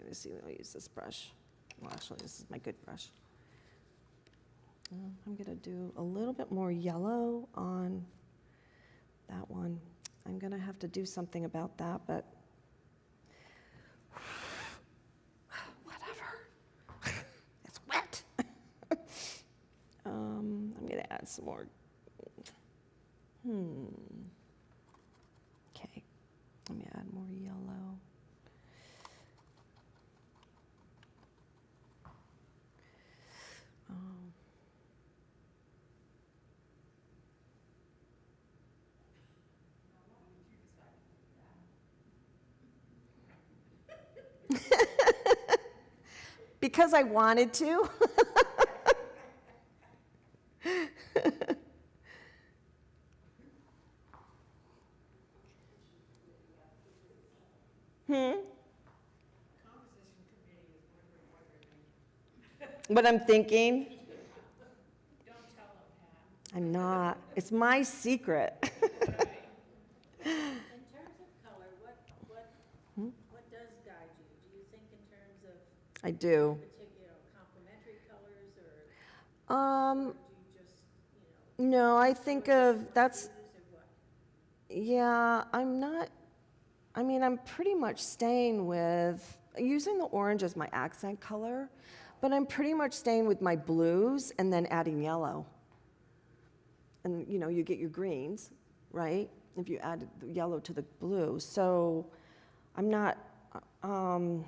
me see, I'll use this brush. Well, actually, this is my good brush. I'm going to do a little bit more yellow on that one. I'm going to have to do something about that, but whatever. It's wet. I'm going to add some more. Okay, let me add more yellow. Because I wanted to. What I'm thinking? Don't tell them, Pat. I'm not. It's my secret. In terms of color, what does guide you? Do you think in terms of I do. particular complementary colors, or Um, do you just, no, I think of, that's, use or what? yeah, I'm pretty much staying with, using the orange as my accent color, but I'm pretty much staying with my blues and then adding yellow. And, you get your greens, right? If you add the yellow to the blue. So I'm not, I'm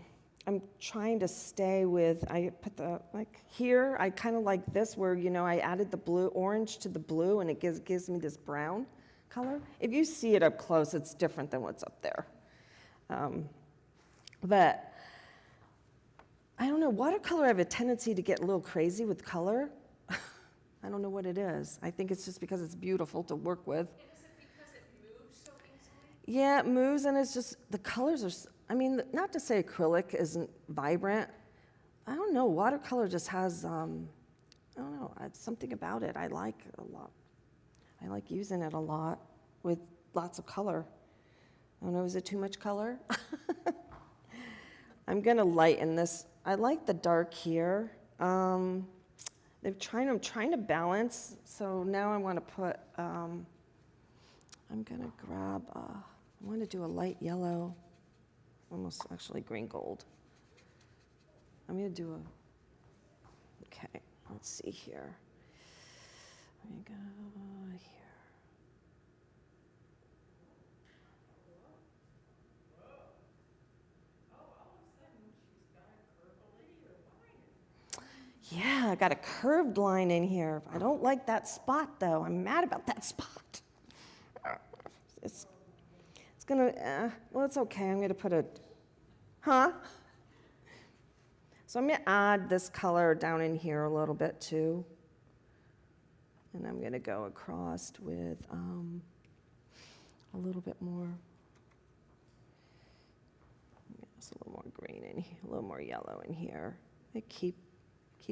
trying to stay with, I put the, like here, I kind of like this where, I added the blue, orange to the blue, and it gives me this brown color. If you see it up close, it's different than what's up there. But I don't know, watercolor, I have a tendency to get a little crazy with color. I don't know what it is. I think it's just because it's beautiful to work with. And is it because it moves so easily? Yeah, it moves, and it's just, the colors are, not to say acrylic isn't vibrant. I don't know, watercolor just has, I don't know, it's something about it I like a lot. I like using it a lot with lots of color. I don't know, is it too much color? I'm gonna lighten this. I like the dark here. I'm trying to balance, so now I want to put, I'm gonna grab, I want to do a light yellow, almost actually green gold. I'm gonna do okay, let's see here. Let me go here. Yeah, I got a curved line in here. I don't like that spot, though. I'm mad about that spot. It's gonna, well, it's okay. I'm gonna put a, So I'm gonna add this color down in here a little bit, too. And I'm gonna go across with a little bit more. Just a little more green in here, a little more yellow in here. I keep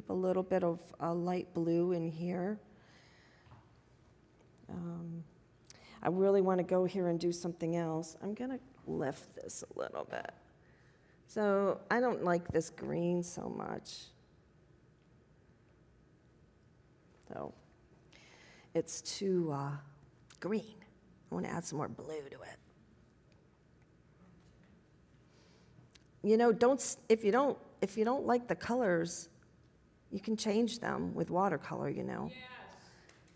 a little bit of light blue in here. I really want to go here and do something else. I'm going to lift this a little bit. So I don't like this green so much. So it's too green. I want to add some more blue to it. You know, if you don't like the colors, you can change them with watercolor, you know. Yes.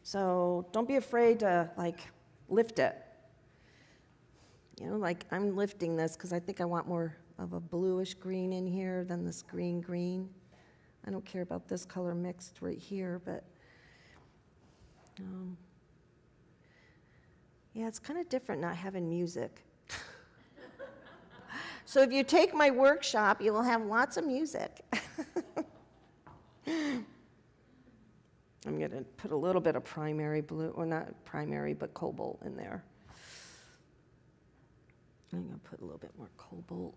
So don't be afraid to like lift it. You know, like I'm lifting this because I think I want more of a bluish green in here than this green. I don't care about this color mixed right here, but yeah, it's kind of different not having music. So if you take my workshop, you will have lots of music. I'm going to put a little bit of primary blue, or not primary, but cobalt in there. I'm going to put a little bit more cobalt.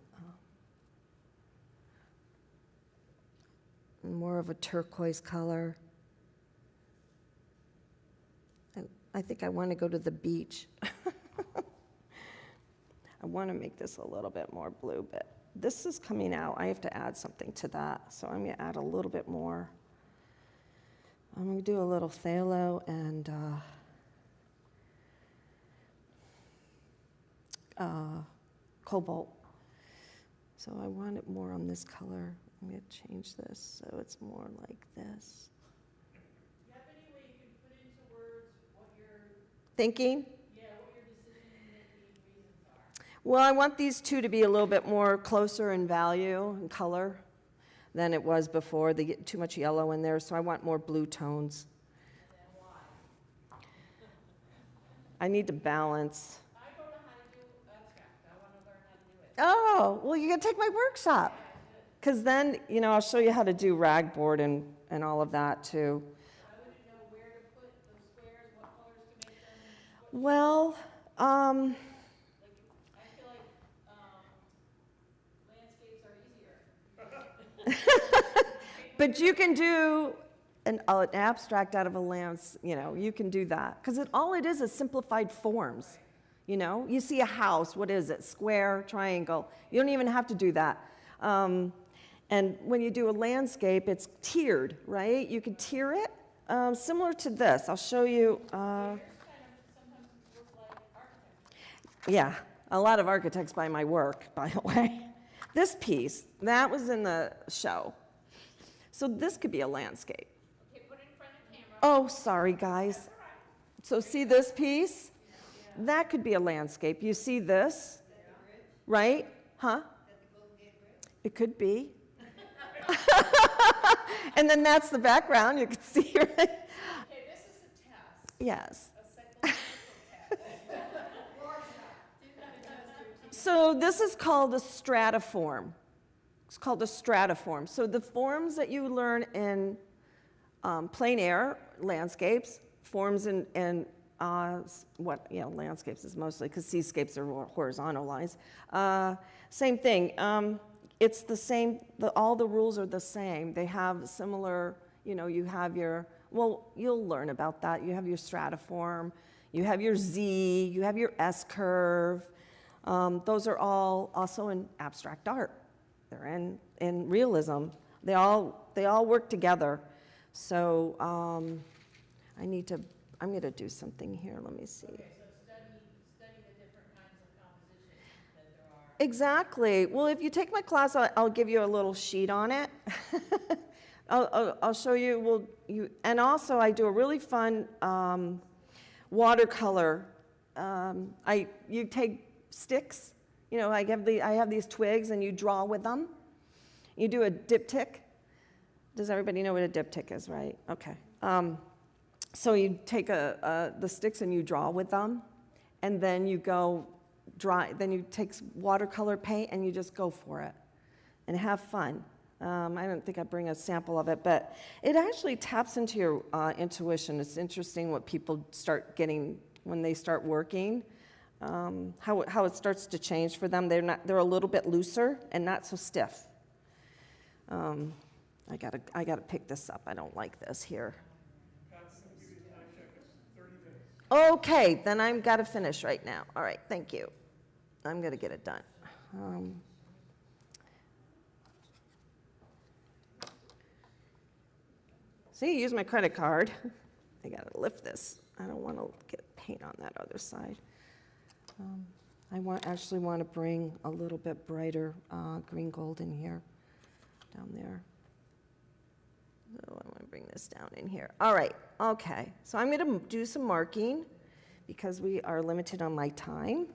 More of a turquoise color. And I think I want to go to the beach. I want to make this a little bit more blue, but this is coming out. I have to add something to that, so I'm going to add a little bit more. I'm going to do a little phthalo and cobalt. So I want it more on this color. I'm going to change this so it's more like this. Do you have any way you can put into words what your, Thinking? what your decision-making reasons are? Well, I want these two to be a little bit more closer in value and color than it was before. They get too much yellow in there, so I want more blue tones. And then why? I need to balance. I don't know how to do abstract. I want to learn how to do it. Oh, well, you got to take my workshop. Because then, you know, I'll show you how to do ragboard and all of that, too. I wouldn't know where to put those squares, what colors to make them. Well, I feel like landscapes are easier. but you can do an abstract out of a you know, you can do that. Because all it is simplified forms. You know, you see a house, what is it? Square, triangle. You don't even have to do that. And when you do a landscape, it's tiered, right? You can tier it, similar to this. I'll show you. Sometimes look like architecture. Yeah, a lot of architects buy my work, by the way. This piece, that was in the show. So this could be a landscape. Okay, put it in front of the camera. Oh, sorry, guys. So see this piece? That could be a landscape. You see this, right? Huh? It could be. And then that's the background, you can see, right? Okay, this is a test, Yes. a psychological test. So this is called a stratiform. It's called a stratiform. So the forms that you learn in plein air landscapes, forms in landscapes is mostly, because seascapes are horizontal lines. Same thing. It's the same, all the rules are the same. They have similar, you know, you have your, well, you'll learn about that. You have your stratiform, you have your Z, you have your S curve. Those are all also in abstract art. They're in realism. They all work together. So I'm going to do something here. Let me see. Okay, so study the different kinds of compositions that there are. Exactly. Well, if you take my class, I'll give you a little sheet on it. I'll show you. And also I do a really fun watercolor. You take sticks. You know, I have these twigs, and you draw with them. You do a diptych. Does everybody know what a diptych is, right? Okay. So you take the sticks and you draw with them, and then you go dry. Then you take watercolor paint and you just go for it, and have fun. I don't think I bring a sample of it, but it actually taps into your intuition. It's interesting what people start getting when they start working, how it starts to change for them. They're a little bit looser and not so stiff. I gotta pick this up. I don't like this here. Okay, then I've got to finish right now. All right, thank you. I'm gonna get it done. See, use my credit card. I gotta lift this. I don't want to get paint on that other side. I actually want to bring a little bit brighter green gold in here, down there. So I want to bring this down in here. All right, okay. So I'm going to do some marking because we are limited on my time.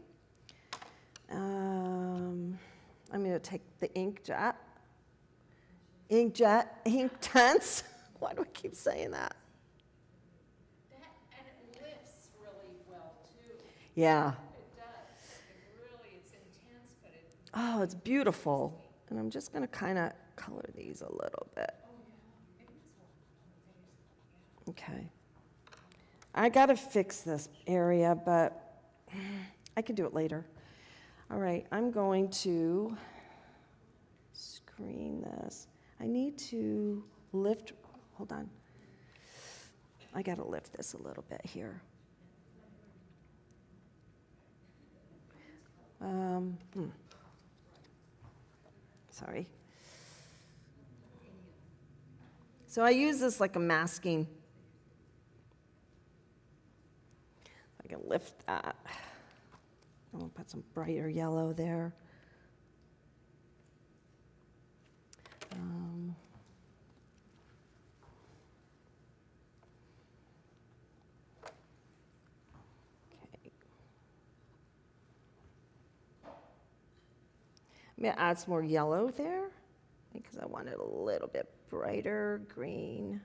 I'm going to take the inkjet, ink tense. Why do I keep saying that? And it lifts really well, too. Yeah. It does. It's intense, but it... Oh, it's beautiful. And I'm just going to kind of color these a little bit. Okay. I got to fix this area, but I can do it later. All right, I'm going to screen this. I need to lift, hold on. I got to lift this a little bit here. Sorry. So I use this like a masking. I can lift that. I'm going to put some brighter yellow there. Okay. I'm going to add some more yellow there because I want it a little bit brighter green.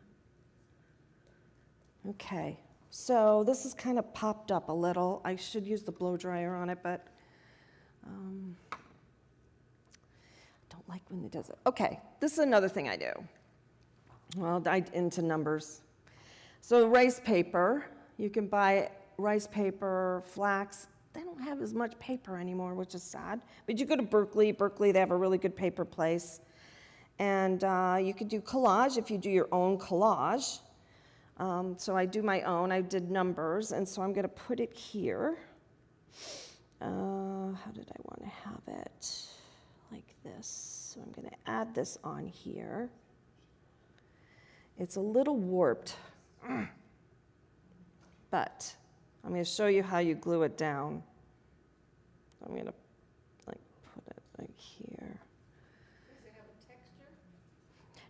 Okay. So this is kind of popped up a little. I should use the blow dryer on it, but I don't like when it does it. Okay, this is another thing I do. Well, into numbers. So rice paper, you can buy rice paper, flax. They don't have as much paper anymore, which is sad. But you go to Berkeley. Berkeley, they have a really good paper place. And you could do collage if you do your own collage. So I do my own. I did numbers, and so I'm going to put it here. How did I want to have it? Like this. So I'm going to add this on here. It's a little warped, but I'm going to show you how you glue it down. I'm going to like put it like here. Does it have a texture?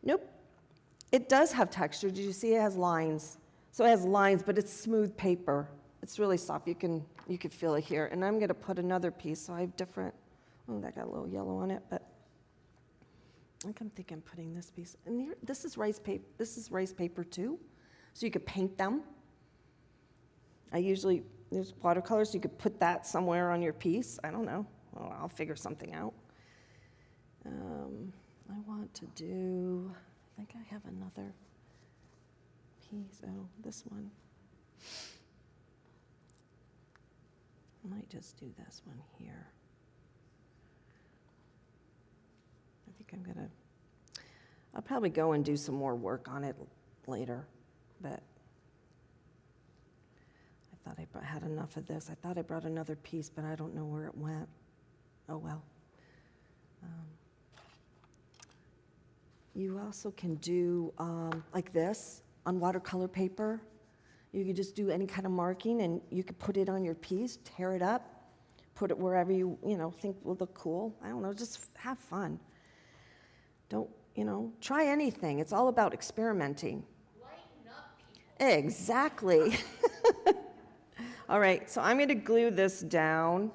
Nope. It does have texture. Did you see it has lines? So it has lines, but it's smooth paper. It's really soft. You can feel it here. And I'm going to put another piece. So I have different. Oh, that got a little yellow on it, but I'm thinking putting this piece. And here, this is rice paper. This is rice paper too, so you could paint them. There's watercolor, so you could put that somewhere on your piece. I don't know. Well, I'll figure something out. I want to do. I think I have another piece. Oh, this one. I might just do this one here. I think I'll probably go and do some more work on it later, but I thought I had enough of this. I thought I brought another piece, but I don't know where it went. Oh, well. You also can do like this on watercolor paper. You could just do any kind of marking, and you could put it on your piece, tear it up, put it wherever you think will look cool. I don't know, just have fun. Don't, try anything. It's all about experimenting. Lighten up, people. Exactly. All right, so I'm going to glue this down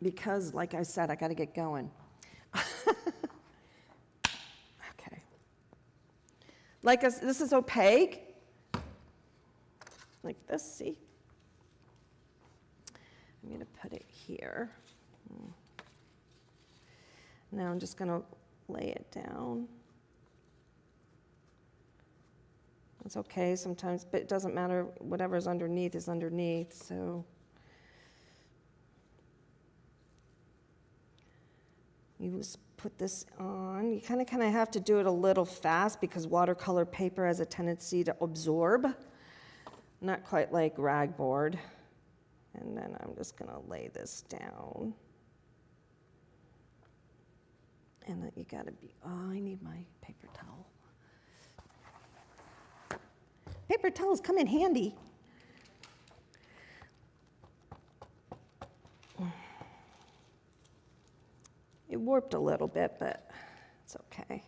because, like I said, I got to get going. like this is opaque, like this, see? I'm going to put it here. Now I'm just going to lay it down. It's okay sometimes, but it doesn't matter. Whatever's underneath is underneath, so. You just put this on. You kind of have to do it a little fast because watercolor paper has a tendency to absorb. Not quite like ragboard. And then I'm just going to lay this down. And then you got to be, oh, I need my paper towel. Paper towels come in handy. It warped a little bit, but it's okay.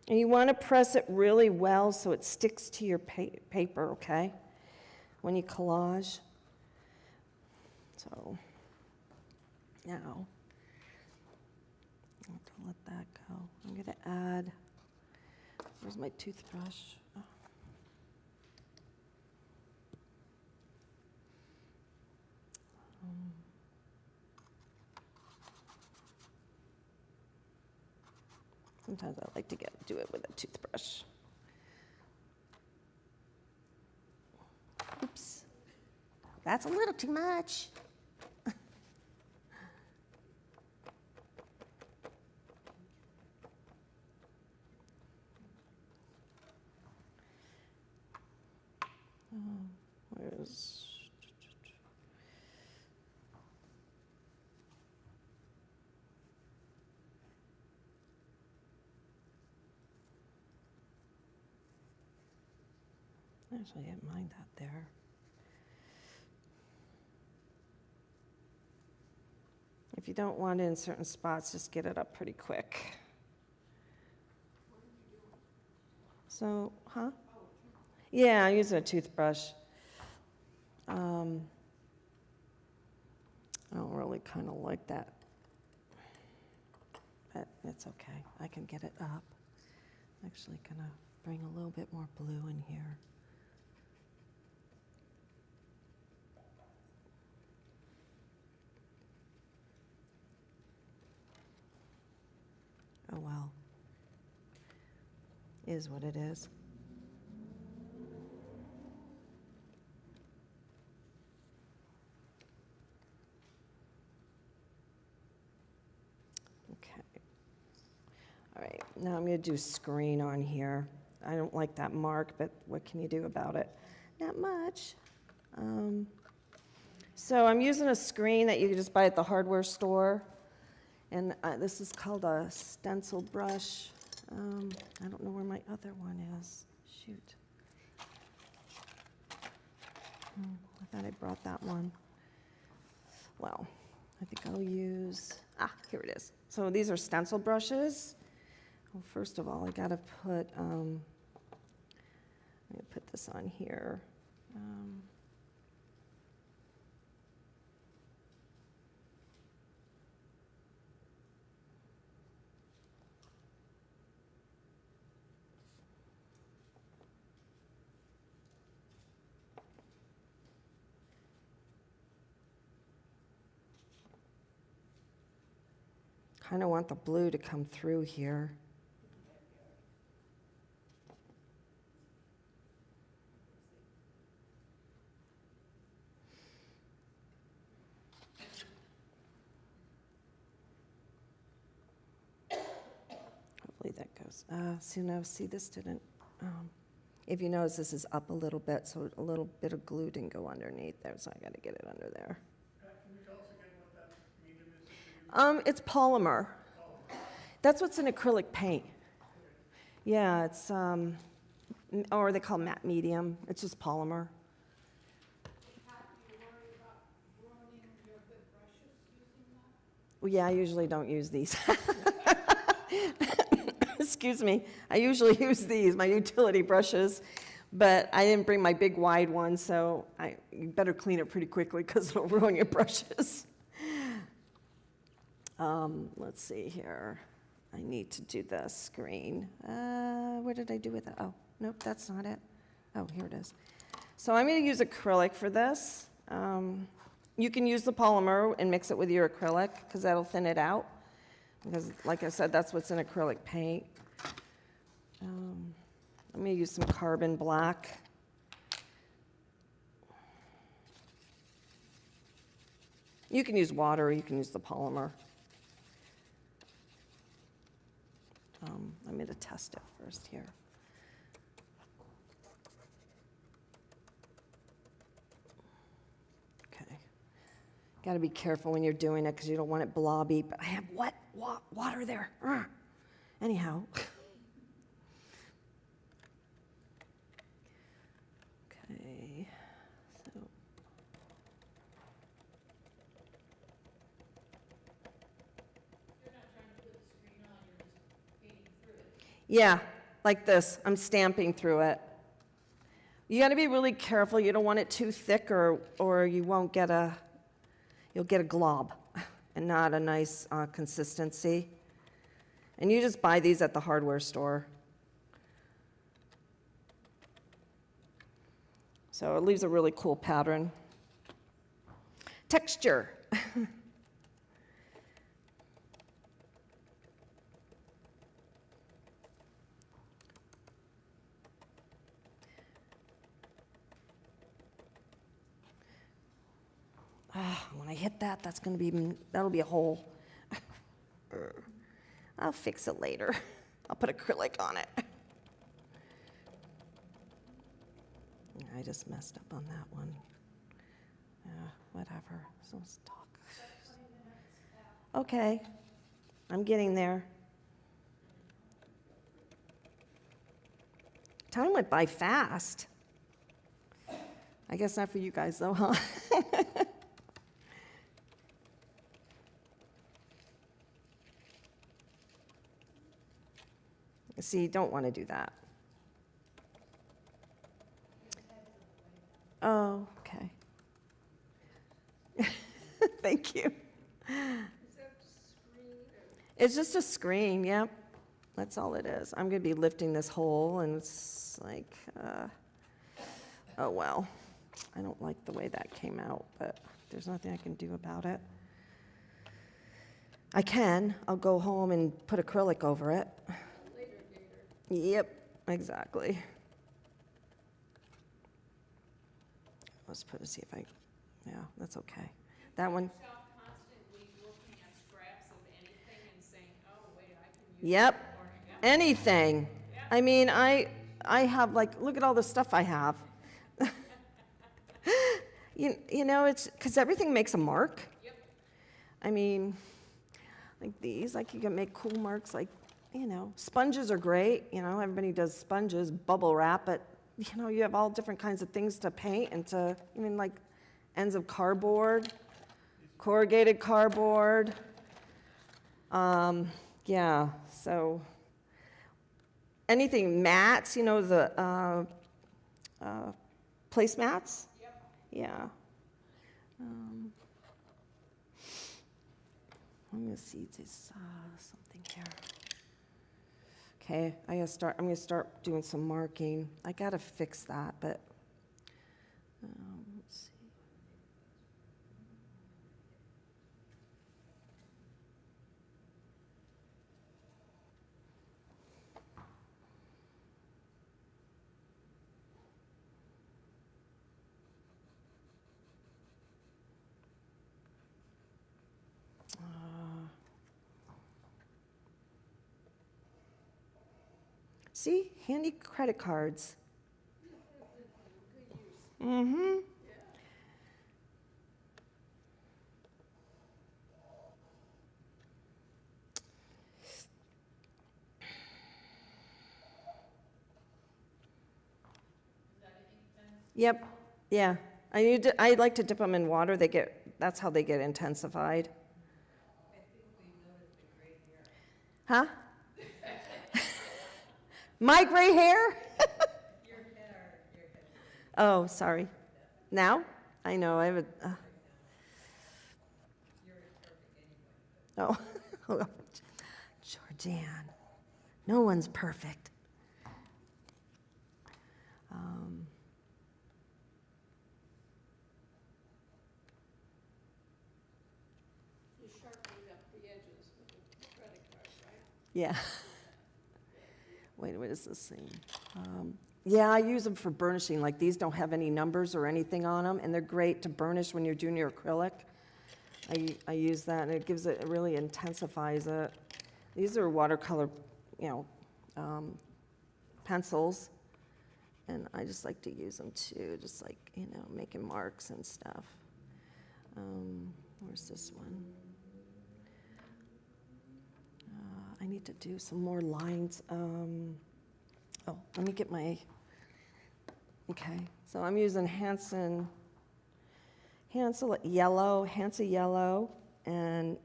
And you want to press it really well so it sticks to your paper, okay? When you collage. So, now, I'll have to let that go. I'm going to add, where's my toothbrush? Oh. Sometimes I like to do it with a toothbrush. Oops, that's a little too much. Where's actually, I didn't mind that there. If you don't want it in certain spots, just get it up pretty quick. So, huh? Yeah, I'm using a toothbrush. I don't really kind of like that, but it's okay. I can get it up. I'm actually gonna bring a little bit more blue in here. Oh well, is what it is. Okay. All right, now I'm going to do screen on here. I don't like that mark, but what can you do about it? Not much. So I'm using a screen that you can just buy at the hardware store. And this is called a stencil brush. I don't know where my other one is. Shoot. I thought I brought that one. Well, I think I'll use, here it is. So these are stencil brushes. Well, first of all, I gotta put, I'm gonna put this on here. Kind of want the blue to come through here. Hopefully that goes. See, this didn't. If you notice, this is up a little bit, so a little bit of glue didn't go underneath there, so I got to get it under there. Can you tell us again what that medium is that you're It's polymer. That's what's in acrylic paint. Yeah, it's, or they call matte medium. It's just polymer. Well, yeah, I usually don't use these. Excuse me. I usually use these, my utility brushes, but I didn't bring my big wide one, so you better clean it pretty quickly because it'll ruin your brushes. Let's see here. I need to do the screen. Where did I do with it? Oh, nope, that's not it. Oh, here it is. So I'm going to use acrylic for this. You can use the polymer and mix it with your acrylic because that'll thin it out. Because, like I said, that's what's in acrylic paint. I'm going to use some carbon black. You can use water or you can use the polymer. I'm going to test it first here. Okay. Got to be careful when you're doing it because you don't want it blobby. But I have wet water there. Anyhow. Okay. So. You're not trying to put the screen on, you're just painting through it. Yeah, like this. I'm stamping through it. You got to be really careful. You don't want it too thick or you won't get you'll get a glob and not a nice consistency. And you just buy these at the hardware store. So it leaves a really cool pattern. Texture. When I hit that, that'll be a hole. I'll fix it later. I'll put acrylic on it. I just messed up on that one. Yeah, whatever. So let's talk. Okay, I'm getting there. Time went by fast. I guess not for you guys though, huh? See, you don't want to do that. Oh, okay. Thank you. Is that screen or? It's just a screen, yep. That's all it is. I'm going to be lifting this hole, and it's like, oh, well. I don't like the way that came out, but there's nothing I can do about it. I'll go home and put acrylic over it. Later, Gator. Yep, exactly. Let's see if yeah, that's okay. That one, Yourself constantly looking at scraps of anything and saying, oh, wait, I can use yep, that more. Yeah. anything. I mean, I have, like, look at all the stuff I have. You know, it's because everything makes a mark. Yep. I mean, like these, like you can make cool marks, like, you know, sponges are great. You know, everybody does sponges, bubble wrap, but, you know, you have all different kinds of things to paint and like ends of cardboard, corrugated cardboard. Yeah, so anything mats, you know, the placemats. Yep. Yeah. I'm gonna see this something here. Okay, I'm gonna start doing some marking. I gotta fix that, but let's see. See, handy credit cards. Mm-hmm. Yep. Yeah. I like to dip them in water. That's how they get intensified. Huh? My gray hair? Your hair. Oh, sorry. Now? I know, I have a... You're perfect Oh, Jordan, no one's perfect. You sharpened up the edges with a credit card, right? Yeah. Wait, what is this thing? Yeah, I use them for burnishing. Like these don't have any numbers or anything on them, and they're great to burnish when you're doing your acrylic. I use that, and it gives it really intensifies it. These are watercolor, pencils, and I just like to use them too, just like making marks and stuff. Where's this one? I need to do some more lines. Let me get my. Okay, so I'm using Hansa yellow, and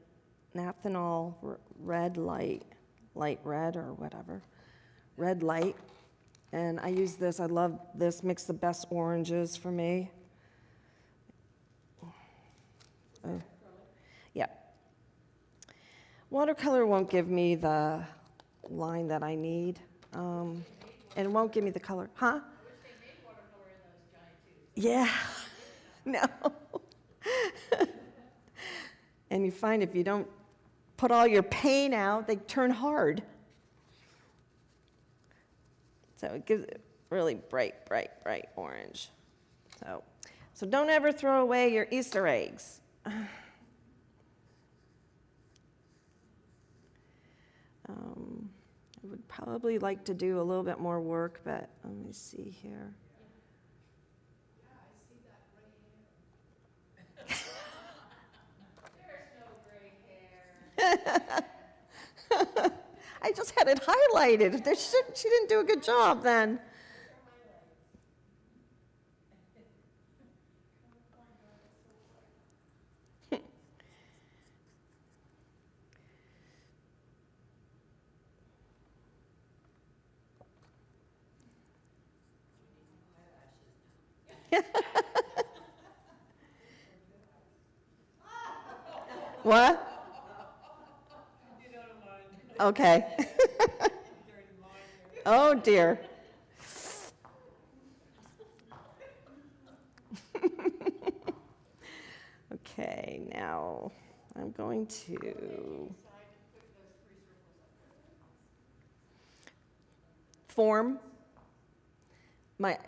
naphthenol red light red or whatever, red light. And I use this, I love this, makes the best oranges for me. Oh, yeah. Watercolor won't give me the line that I need, and it won't give me the color. Huh? Yeah, no. And you find if you don't put all your paint out, they turn hard. So it gives it really bright orange. So don't ever throw away your Easter eggs. I would probably like to do a little bit more work, but let me see here. I just had it highlighted. She didn't do a good job then. What? Okay. Oh, dear. Okay, now I'm going to form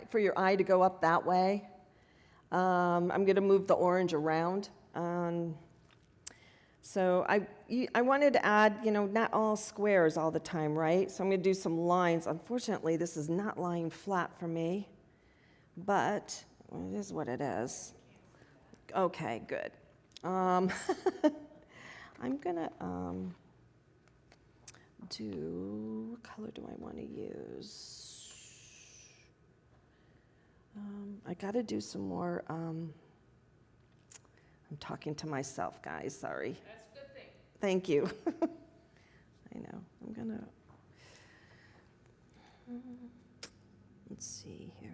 for your eye to go up that way. I'm going to move the orange around. So I wanted to add, not all squares all the time, right? So I'm going to do some lines. Unfortunately, this is not lying flat for me, but it is what it is. Okay, good. I'm going to what color do I want to use? I got to do some more. I'm talking to myself, guys. Sorry. That's a good thing. Thank you. I know. I'm gonna. Let's see here.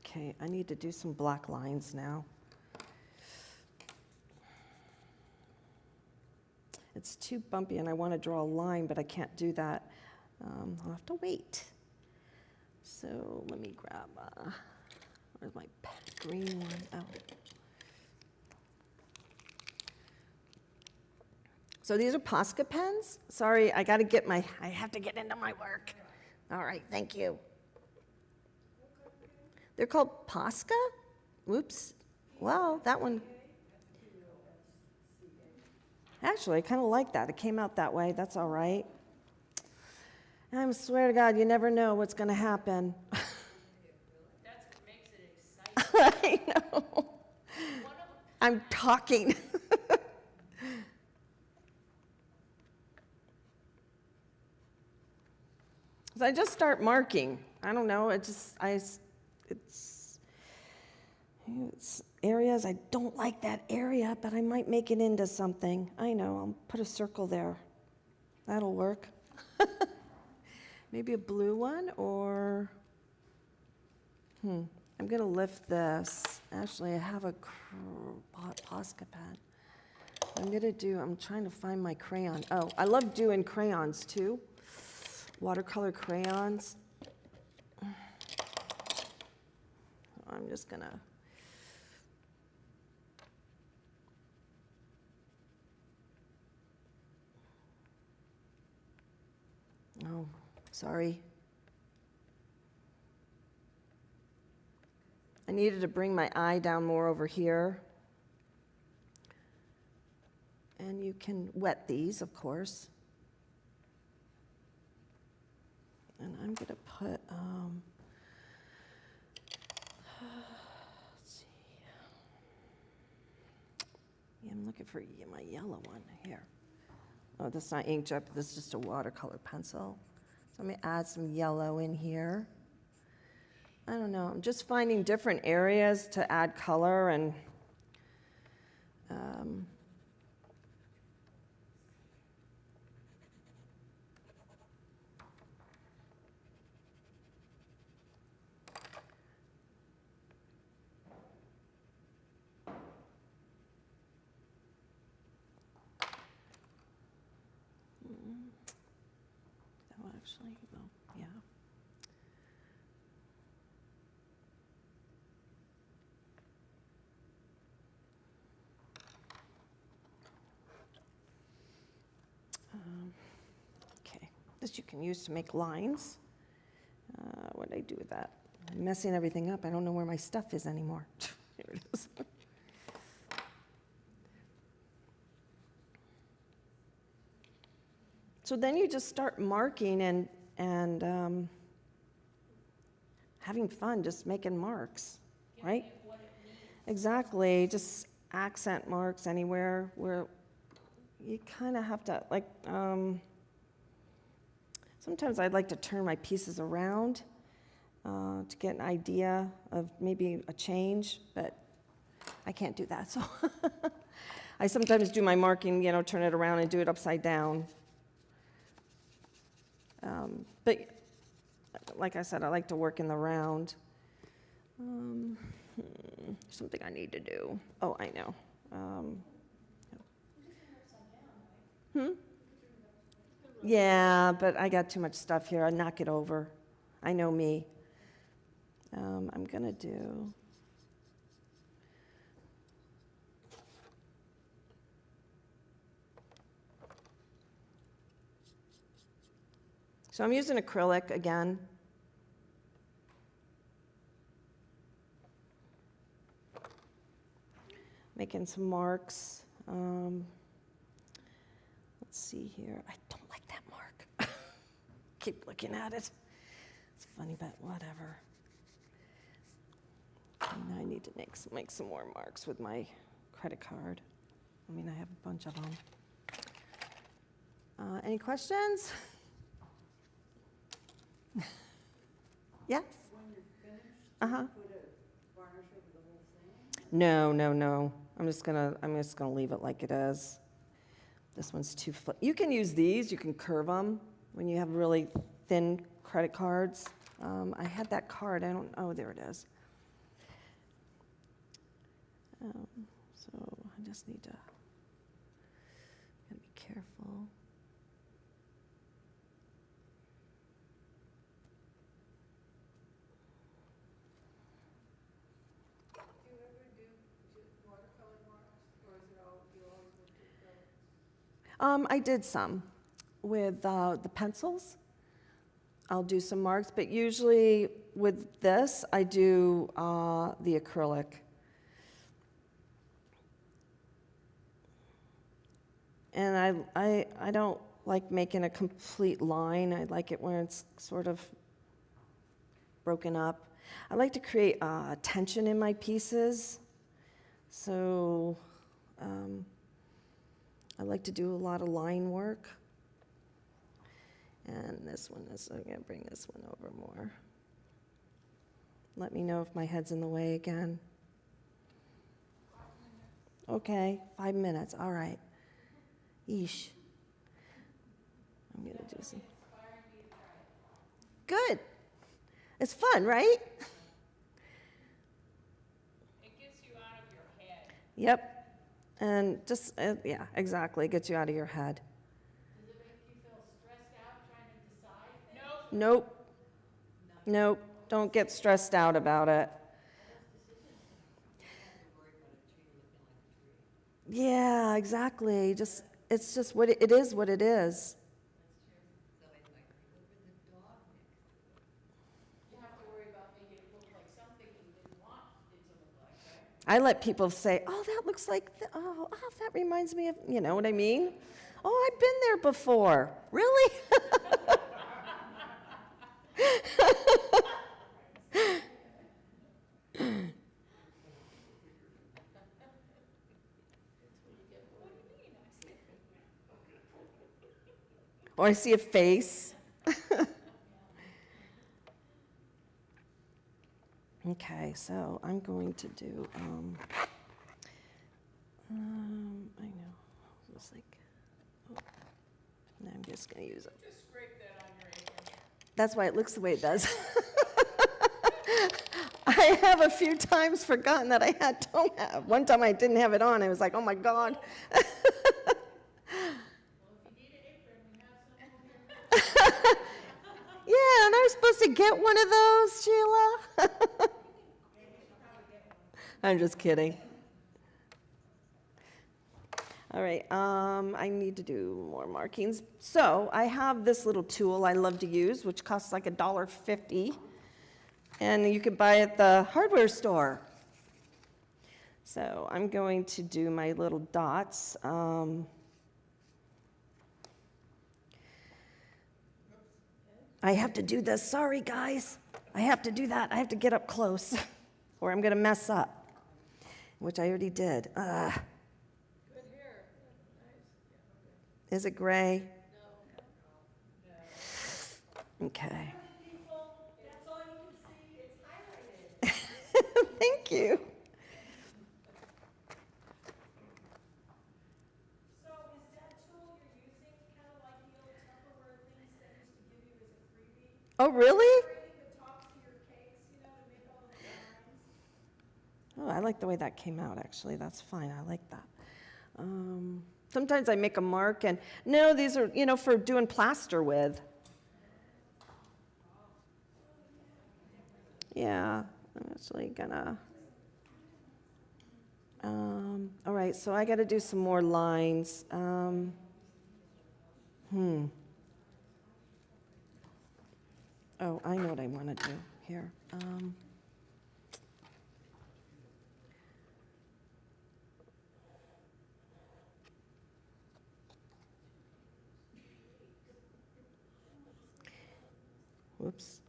Okay, I need to do some black lines now. It's too bumpy and I want to draw a line, but I can't do that. I'll have to wait. So let me grab, where's my green one? Oh. So these are Posca pens. Sorry, I have to get into my work. All right, thank you. They're called Posca? Whoops. Well, that one. Actually, I kind of like that. It came out that way. That's all right. I swear to God, you never know what's going to happen. That's what makes it exciting. I know. I'm talking. So I just start marking. I don't know. it's areas, I don't like that area, but I might make it into something. I know, I'll put a circle there. That'll work. Maybe a blue one, or, I'm gonna lift this. Actually, I have a Posca pen. I'm trying to find my crayon. Oh, I love doing crayons too. Watercolor crayons. I'm just gonna. Oh, sorry. I needed to bring my eye down more over here. And you can wet these, of course. And I'm going to put, let's see. Yeah, I'm looking for my yellow one here. Oh, that's not inkjet, but this is just a watercolor pencil. So I'm going to add some yellow in here. I don't know, I'm just finding different areas to add color and actually, well, yeah. Okay, this you can use to make lines. What did I do with that? I'm messing everything up. I don't know where my stuff is anymore. Here it is. So then you just start marking and having fun, just making marks, right? Exactly, just accent marks anywhere where you kind of have to, like, sometimes I'd like to turn my pieces around to get an idea of maybe a change, but I can't do that, so I sometimes do my marking, turn it around and do it upside down. But like I said, I like to work in the round. Something I need to do. Oh, I know. Yeah, but I got too much stuff here. I'll knock it over. I know me. I'm going to do... So I'm using acrylic again. Making some marks. Let's see here. I don't like that mark. Keep looking at it. It's funny, but whatever. And I need to make some more marks with my credit card. I mean, I have a bunch of them. Any questions? Yes? When you're finished, Uh-huh. put a varnish over the whole thing? No. I'm just gonna leave it like it is. This one's too you can use these, you can curve them when you have really thin credit cards. I had that card, oh, there it is. So I just need to be careful. Do you ever do watercolor marks, or is it all, you always work with acrylics? I did some with the pencils. I'll do some marks, but usually with this, I do the acrylic. And I don't like making a complete line. I like it when it's sort of broken up. I like to create tension in my pieces. So I like to do a lot of line work. And this one is, I'm going to bring this one over more. Let me know if my head's in the way again. Okay, 5 minutes, all right. Yeesh. I'm gonna do some. Good. It's fun, right? It gets you out of your head. Yep. And just, yeah, exactly. It gets you out of your head. Does it make you feel stressed out trying to decide things? Nope. Nope. Don't get stressed out about it. Yeah, exactly. Just it's just what it is. What it is. You have to worry about making it look like something you didn't want it to look like, right? I let people say, "Oh, that looks like. That reminds me of. You know what I mean? Oh, I've been there before. Really? Or I see a face. Okay, so I'm going to do, I know, it was like, oh, no, I'm just gonna use it. Just scrape that on your apron. That's why it looks the way it does. I have a few times forgotten that I don't have. One time I didn't have it on, I was like, oh my God. Well, if you need an apron, we have some over here. Yeah, and I was supposed to get one of those, Sheila. I'm just kidding. All right, I need to do more markings. So I have this little tool I love to use, which costs like $1.50, and you can buy it at the hardware store. So I'm going to do my little dots. I have to do this. Sorry, guys. I have to do that. I have to get up close, or I'm going to mess up, which I already did. Good hair. Nice. Is it gray? Okay. People, that's all you can see. It's highlighted. Thank you. So is that tool you're using kind of like the old Tupperware things that used to give you as a freebie? Oh, really? Decorating the tops of your cakes, you know, to make all the designs? Oh, I like the way that came out, actually. That's fine. I like that. Sometimes I make a mark, and no, these are, for doing plaster with. Yeah, I'm actually gonna. All right, so I got to do some more lines. Oh, I know what I want to do here. Whoops.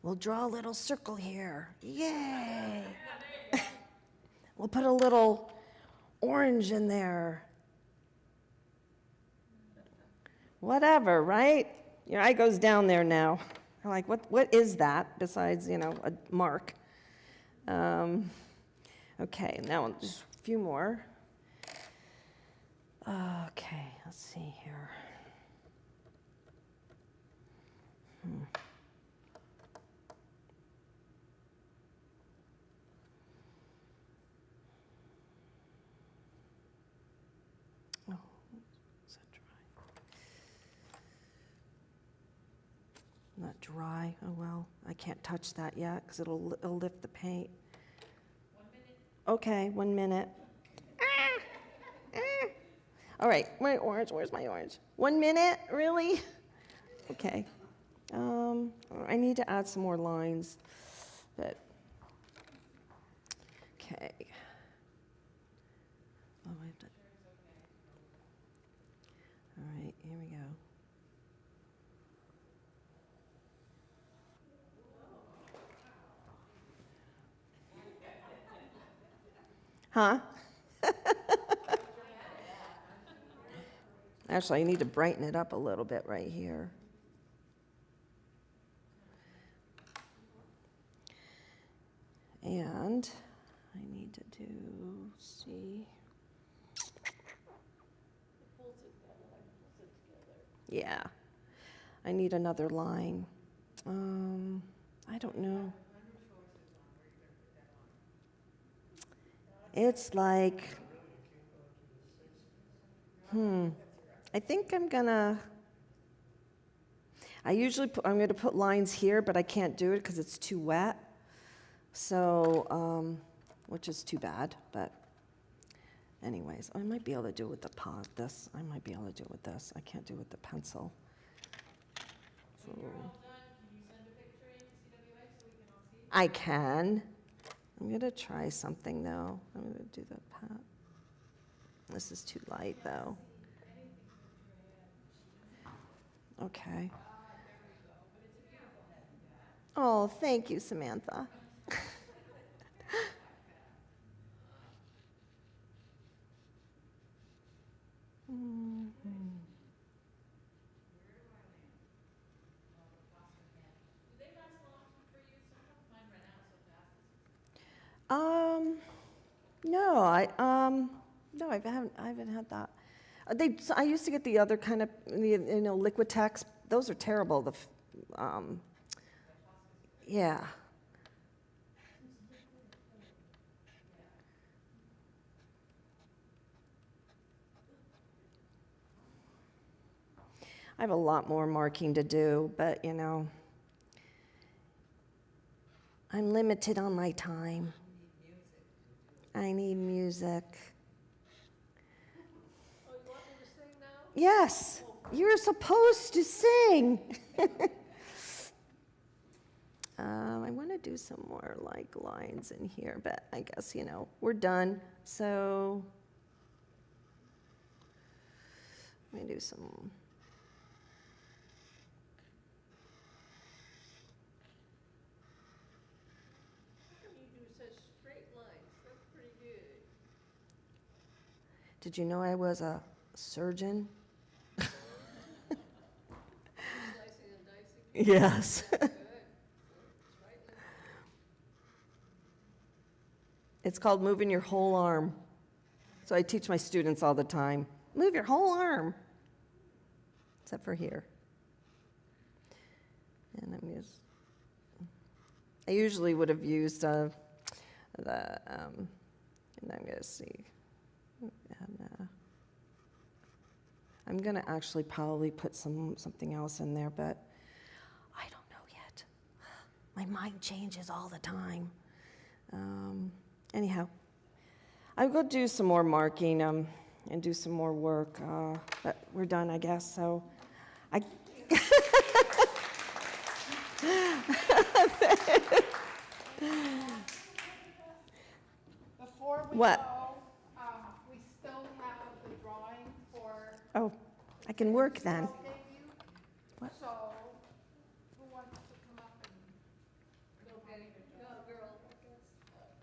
We'll draw a little circle here. Yay! We'll put a little orange in there. Whatever, right? Your eye goes down there now. I'm like, what is that besides, a mark? Okay, now just a few more. Okay, let's see here. Oh, is that dry? Not dry. Oh well, I can't touch that yet because it'll lift the paint. 1 minute. Okay, 1 minute. All right, my orange. Where's my orange? 1 minute, really? Okay. I need to add some more lines, but okay. Oh, I have to. Huh? Actually, I need to brighten it up a little bit right here. And I need to do, see. Yeah. I need another line. I don't know. It's like, I think I'm gonna, I'm gonna put lines here, but I can't do it because it's too wet. So, which is too bad, but anyways, I might be able to do it with the this. I might be able to do it with this. I can't do it with the pencil. So, When you're all done, can you send a picture in to CWA so we can all see? I can. I'm gonna try something though. I'm gonna do the pat. This is too light though. Okay. Oh, thank you, Samantha. Mhm. Do they last long for you? Sometimes mine run out so fast. No, I haven't had that. So I used to get the other kind of, liquid text. Those are terrible. Yeah. I have a lot more marking to do, but I'm limited on my time. I need music. Oh, you want me to sing now? Yes, you're supposed to sing. I want to do some more lines in here, but I guess, we're done. So let me do some. You do such straight lines, that's pretty good. Did you know I was a surgeon? Slicing and dicing, Yes. good. Right. It's called moving your whole arm. So I teach my students all the time, move your whole arm, except for here. And I usually would have used and I'm going to see. And, I'm going to actually probably put something else in there, but I don't know yet. My mind changes all the time. Anyhow, I'll go do some more marking and do some more work, but we're done, I guess. So I. Before we What? go, we still have the drawing for. Oh, I can work then. Cheryl gave you. What? So, who wants to come up and? Okay, go, girl.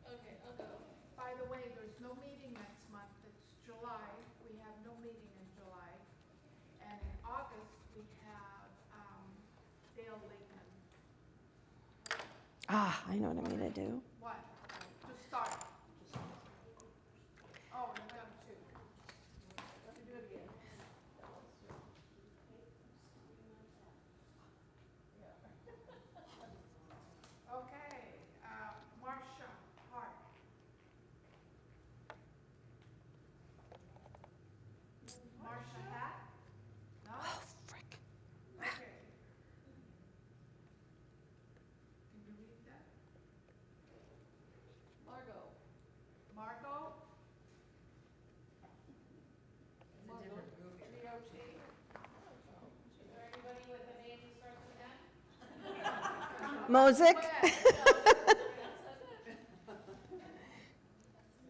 Okay, I'll go. By the way, there's no meeting next month, it's July, we have no meeting in July. And in August, we have Dale Lakeman. I know what I'm going to do. What? To start. Oh, and them too. Let me do it again. Okay, Marcia Hart. Marcia Hat? No? Oh, frick. Okay. Can you read that? Margot. Margot? Margot. G-O-T? Is there anybody with a name that starts with M? Moseuk?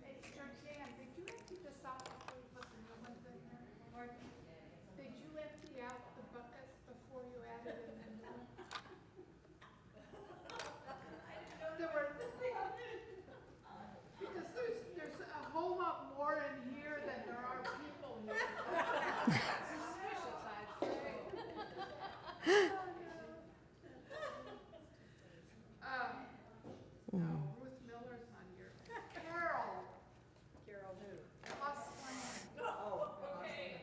Hey, Georgianne, did you empty this out before you put the new ones in there? Did you empty out the buckets before you added in the new one? There were, because there's a No, Ruth Miller's on your, Carol. Carol who? Hustling. Okay,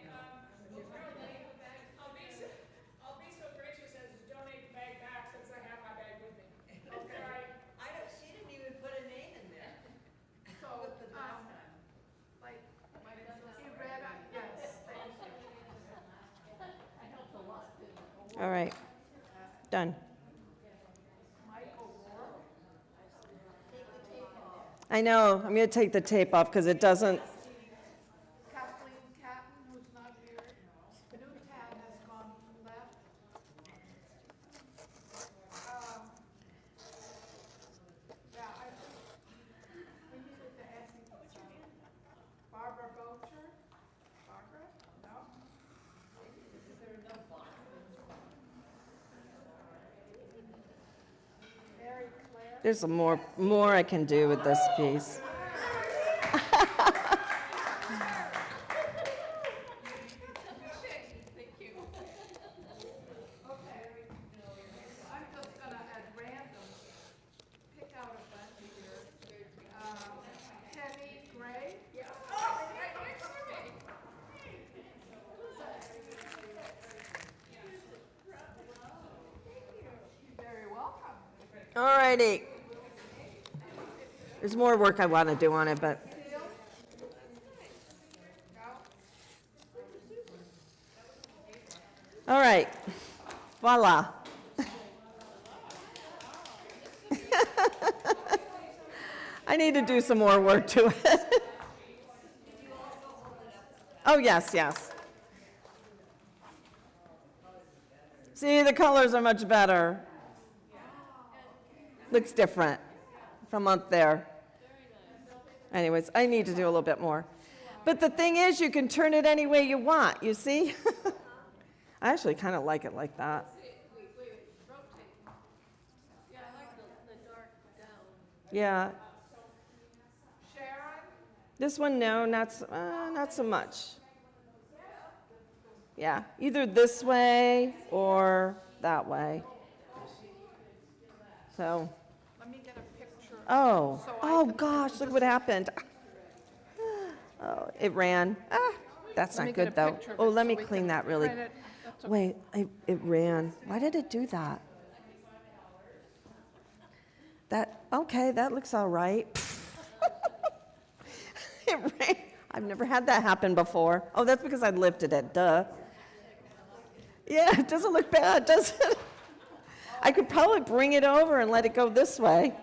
I'll be so gracious as to donate the bag back since I have my bag with me. Sorry. I know, she didn't even put a name in there. So, With the last time. like, he read, yes, thank you. I helped a lot, didn't I? All right, done. Michael Rourke. I know, I'm going to take the tape off because it doesn't, Kathleen Catton, who's not here. New Tad has gone left. Yeah, I think we needed to ask you. Barbara Bocher? Barbara? No? Mary Claire? there's some more I can do with this piece. I'm just gonna at random pick out a bunch here. Penny Gray? Yeah. You're very welcome. All righty. There's more work I want to do on it, but all right. Voila. I need to do some more work to it. Oh, yes, yes. See, the colors are much better. Looks different from up there. Anyways, I need to do a little bit more. But the thing is, you can turn it any way you want, you see? I actually kind of like it like that. Wait, rotate. Yeah, I like the dark down. Yeah. Sharon? This one, no, not so much. Yeah, either this way or that way. So, Let me get a picture. oh, So I oh can- gosh, look what happened. Oh, it ran. That's Let me not get good a though. picture of Oh, it let so me we clean can that really. print it. That's okay. Wait, it ran. Why did it do that? Okay, that looks all right. It ran. I've never had that happen before. Oh, that's because I lifted it, duh. Yeah, it doesn't look bad, does it? I could probably bring it over and let it go this way.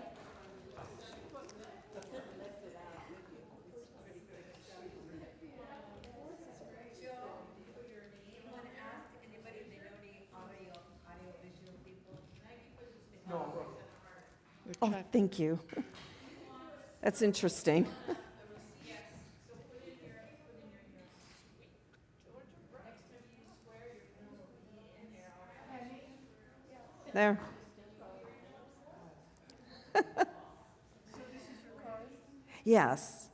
Oh, thank you. That's interesting. There. Yes.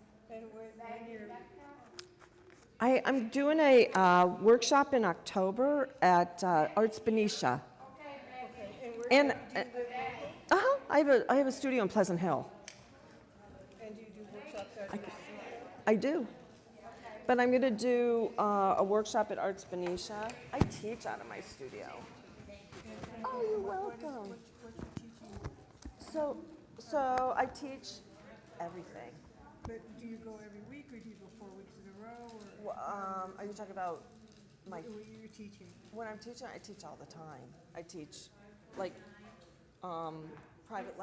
I'm doing a workshop in October at Arts Benicia. And I have a studio in Pleasant Hill. And do you do workshops at I do. But I'm going to do a workshop at Arts Benicia. I teach out of my studio. Oh, you're welcome. what's your teaching? So I teach everything. But do you go every week or do you go 4 weeks in a row or Are you talking about my? what you're teaching? When I'm teaching, I teach all the time. I teach like private lessons.